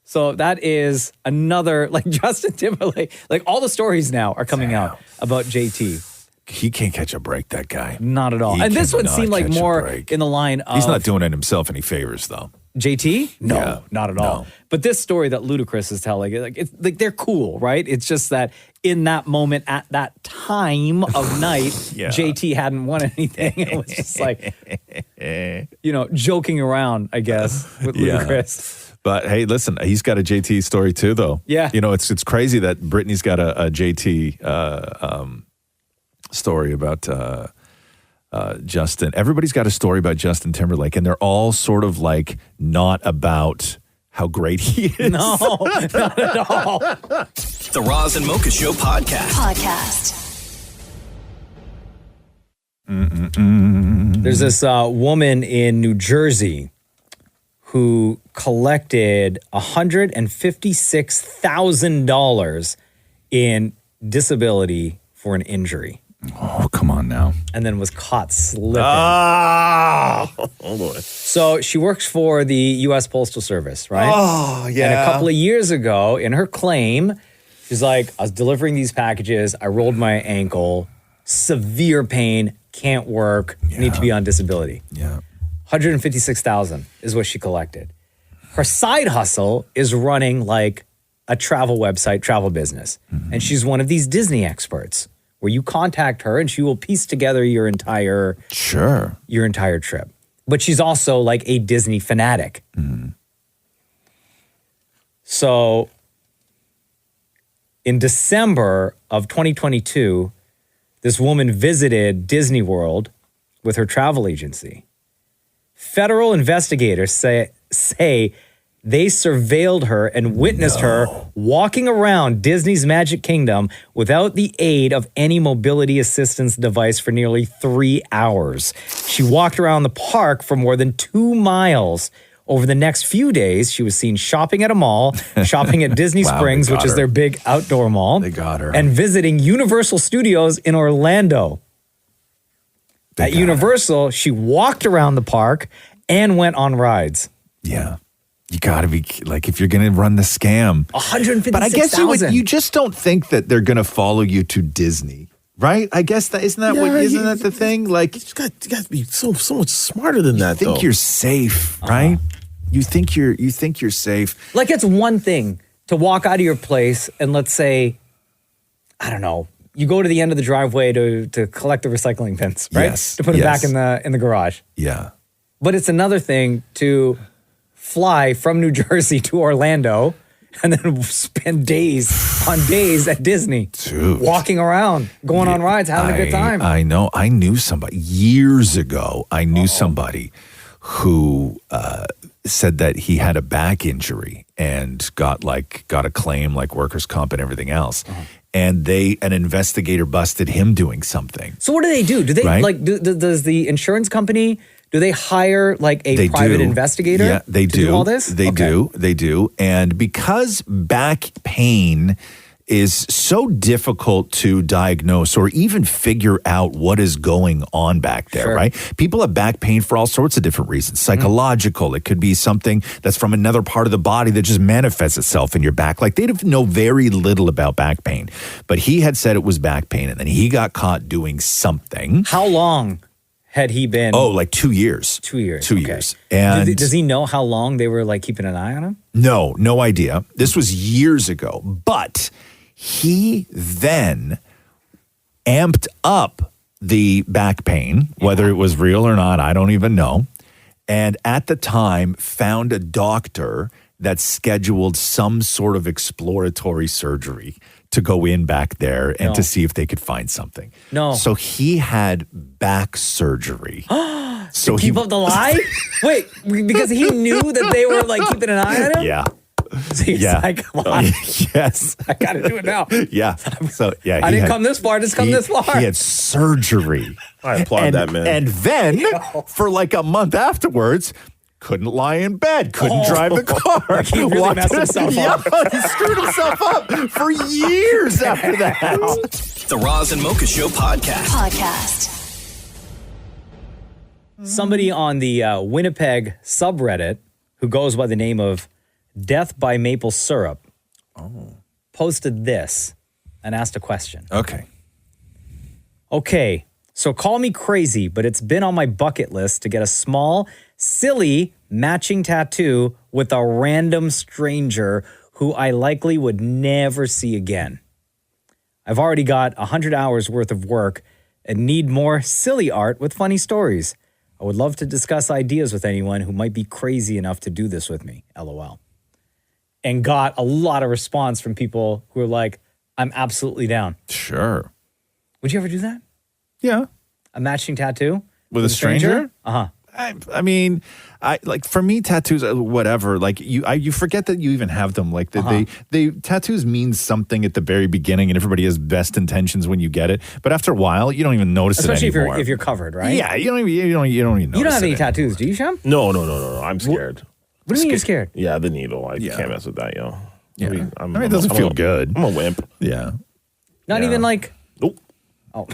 So that is another, like Justin Timberlake, like all the stories now are coming out about JT. He can't catch a break, that guy. Not at all. He And this one cannot seemed like catch a more break. in the line of... He's not doing it himself any favors, though. JT? No, Yeah. not at all. But this story that Ludacris is telling, it's like they're cool, right? It's just that in that moment, at that time of night, JT hadn't won anything. It was just like, joking around, I guess, with Ludacris. But hey, listen, he's got a JT story too, though. Yeah. It's crazy that Britney's got a JT story about Justin. Everybody's got a story about Justin Timberlake, and they're all sort of like not about how great he is. No, not at all. The Roz and Mocha Show podcast. There's this woman in New Jersey who collected $156,000 in disability for an injury. Oh, come on now. And then was caught slipping. Oh, boy. So she works for the U.S. Postal Service, right? Oh, yeah. And a couple of years ago, in her claim, she's like, I was delivering these packages. I rolled my ankle. Severe pain. Can't work. Need to be on disability. Yeah. $156,000 is what she collected. Her side hustle is running like a travel website, travel business. And she's one of these Disney experts where you contact her and she will piece together your entire trip. But she's also like a Disney fanatic. So in December of 2022, this woman visited Disney World with her travel agency. Federal investigators say they surveilled her and witnessed her walking around Disney's Magic Kingdom without the aid of any mobility assistance device for nearly 3 hours. She walked around the park for more than 2 miles. Over the next few days, she was seen shopping at a mall, shopping at Disney Wow, Springs, they got which is her. their big outdoor mall. They got her. And visiting Universal Studios in Orlando. At Universal, she walked around the park and went on rides. Yeah. You got to be like, if you're going to run the scam. $156,000. But I guess you just don't think that they're going to follow you to Disney, right? I guess isn't that the thing? Like, you got to be so much smarter than that. You think you're safe, right? You think you're safe. Like, it's one thing to walk out of your place and let's say, I don't know, you go to the end of the driveway to collect the recycling bins, right? Yes, To put them yes. back in the garage. Yeah. But it's another thing to fly from New Jersey to Orlando and then spend days on days at Disney. Dude. Walking around, going on rides, having a good time. I know. I knew somebody years ago. I knew somebody who said that he had a back injury and got a claim like workers' comp and everything else. And an investigator busted him doing something. So what do they do? Do they Right? does the insurance company, do they hire like a They private do. investigator? Yeah, they to do all this? They do. And because back pain is so difficult to diagnose or even figure out what is going on back there, right? People have back pain for all sorts of different reasons. Psychological, it could be something that's from another part of the body that just manifests itself in your back. Like, they know very little about back pain. But he had said it was back pain, and then he got caught doing something. How long had he been? Oh, like 2 years. 2 years. 2 years. And does he know how long they were like keeping an eye on him? No idea. This was years ago. But he then amped up the back pain, whether it was real or not, I don't even know. And at the time found a doctor that scheduled some sort of exploratory surgery to go in back there and to see if they could find something. No. So he had back surgery. So keep up the lie? Wait, because he knew that they were like keeping an eye on him? Yeah. So he's like, come on. Yes. I got to do it now. Yeah. So, yeah. I didn't come this far, just come this far. He had surgery. I applaud that, man. And then, for like a month afterwards, couldn't lie in bed, couldn't drive the car. Like he really messed himself up. Yeah, he screwed himself up for years after that. The Roz and Mocha Show podcast. Somebody on the Winnipeg subreddit who goes by the name of Death by Maple Syrup posted this and asked a question. Okay, so call me crazy, but it's been on my bucket list to get a small, silly matching tattoo with a random stranger who I likely would never see again. I've already got 100 hours worth of work and need more silly art with funny stories. I would love to discuss ideas with anyone who might be crazy enough to do this with me. LOL. And got a lot of response from people who are like, I'm absolutely down. Sure. Would you ever do that? Yeah. A matching tattoo? With a stranger? Uh-huh. I mean, like for me, tattoos, whatever. Like you forget that you even have them. Like they tattoos mean something at the very beginning, and everybody has best intentions when you get it. But after a while, you don't even notice Especially it anymore. if you're covered, right? Yeah, you don't even notice. You don't have any it. tattoos, do you, Shem? No. I'm scared. What do you mean you're scared? Yeah, the needle. I can't mess with that, yo. Yeah. I mean, it doesn't feel good. I'm a wimp. Yeah. Not even like. Nope. Oh.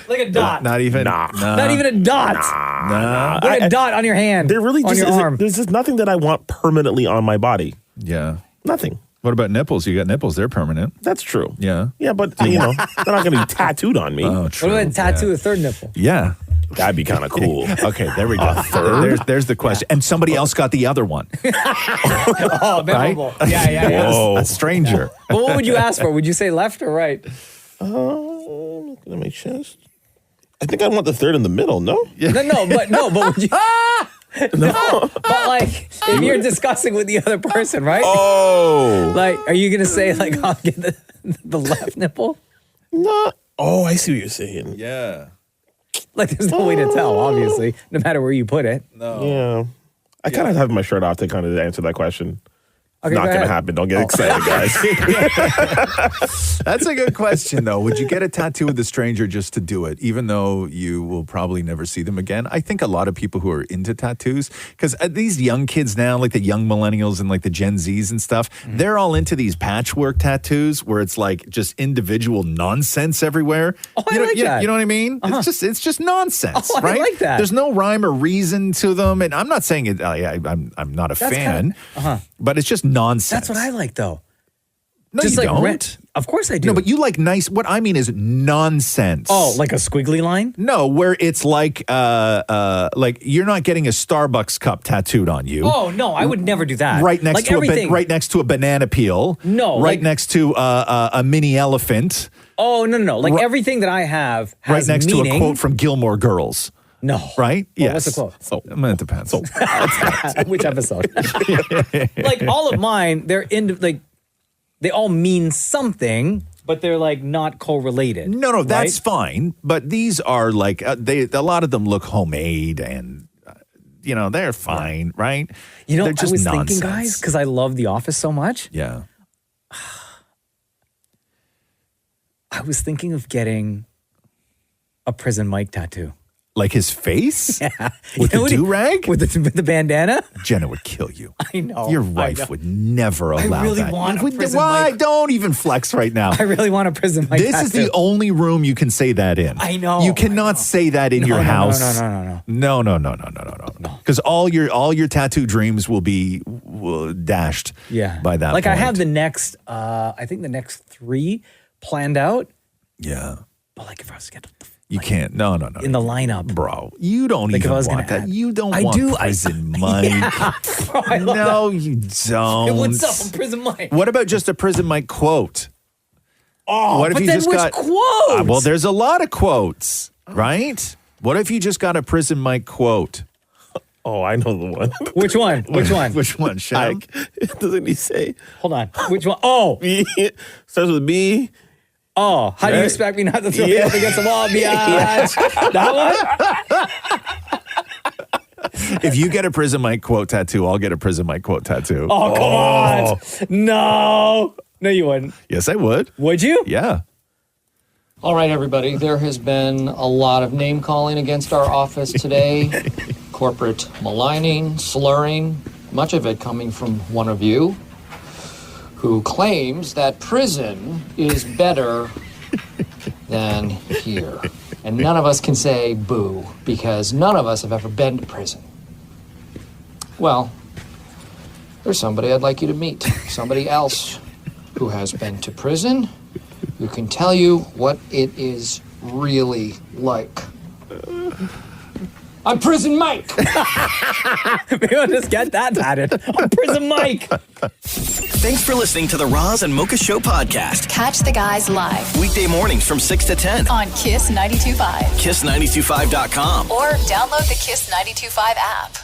Like a dot. Not even. Not even a dot. Nah. Like a dot on your hand. There really on just your arm. There's just nothing that I want permanently on my body. Yeah. Nothing. What about nipples? You got nipples. They're permanent. That's true. Yeah. Yeah, but they're not going to be tattooed on me. Oh, true. What about tattoo a third nipple? Yeah. That'd be kind of cool. Okay, there we go. There's the question. And somebody else got the other one. Oh, memorable. Yeah. Whoa. A stranger. But what would you ask for? Would you say left or right? Looking at my chest. I think I want the third in the middle, no? No, but would you? No, but like if you're discussing with the other person, right? Oh. Like, are you gonna say like I'll get the left nipple? No. Oh, I see what you're saying. Yeah. Like there's no way to tell, obviously, no matter where you put it. No. Yeah. I kind of have my shirt off to kind of answer that question. Okay, Not go going to ahead. happen. Don't get excited, guys. That's a good question, though. Would you get a tattoo with a stranger just to do it, even though you will probably never see them again? I think a lot of people who are into tattoos, because these young kids now, like the young millennials and like the Gen Zs and stuff, they're all into these patchwork tattoos where it's like just individual nonsense everywhere. Oh, I like that. You know what I mean? It's just nonsense, Oh, I right? like that. There's no rhyme or reason to them, and I'm not saying it. I'm not a fan, but it's just nonsense. That's what I like, though. No, Just you like don't. Of course I do. No, but you like nice. What I mean is nonsense. Oh, like a squiggly line? No, where it's like you're not getting a Starbucks cup tattooed on you. Oh no, I would never do that. Right next like to everything. right next to a banana peel. No, right like- next to a mini elephant. Oh no. Like everything that I have has Right next meaning. to a quote from Gilmore Girls. No. Right? Well, Yes. what's the quote? So, it depends. Which episode? Like all of mine, they all mean something, but they're like not correlated. No, that's right? fine. But these are like a lot of them look homemade and they're fine, right? You know, they're just I was nonsense. thinking, guys, because I love The Office so much. Yeah. I was thinking of getting a Prison Mike tattoo. Like his face? Yeah. With the do-rag? With the bandana? Jenna would kill you. I know. Your I wife know. would never allow really that. want a Prison Why? Mike. Don't even flex right now. I really want a Prison Mike This tattoo. is the only room you can say that in. I know. You cannot say that in your house. No. No. Because all your tattoo dreams will be dashed. Yeah. By that. Like point. I have the next, I think the next 3 planned out. Yeah. But like if I was to get You can't. No. in the lineup, bro. You don't Like if even I was want gonna that. add- You don't I want do. Prison Mike. Yeah, bro, I love No, that. you don't. What's up, a Prison Mike? What about just a Prison Mike quote? Oh, What if but you then just which got quote? well, there's a lot of quotes, right? What if you just got a Prison Mike quote? Oh, I know the one. Which one? Which one? Which one, Shem? Doesn't he say? Hold on. Which one? Oh, Starts with B. Oh, how do you Right. expect me not to throw you up against the wall, biatch? That one? If you get a Prison Mike quote tattoo, I'll get a Prison Mike quote tattoo. Oh, come on. No. No, you wouldn't. Yes, I would. Would you? Yeah. All right, everybody. There has been a lot of name calling against our office today. Corporate maligning, slurring, much of it coming from one of you who claims that prison is better than here. And none of us can say boo because none of us have ever been to prison. Well, there's somebody I'd like you to meet. Somebody else who has been to prison, who can tell you what it is really like. I'm Prison Mike. Maybe I'll just get that added. I'm Prison Mike. Thanks for listening to the Roz and Mocha Show podcast. Catch the guys live Weekday mornings from 6 to 10. on Kiss 92.5 Kiss925.com. or download the Kiss 92.5 app.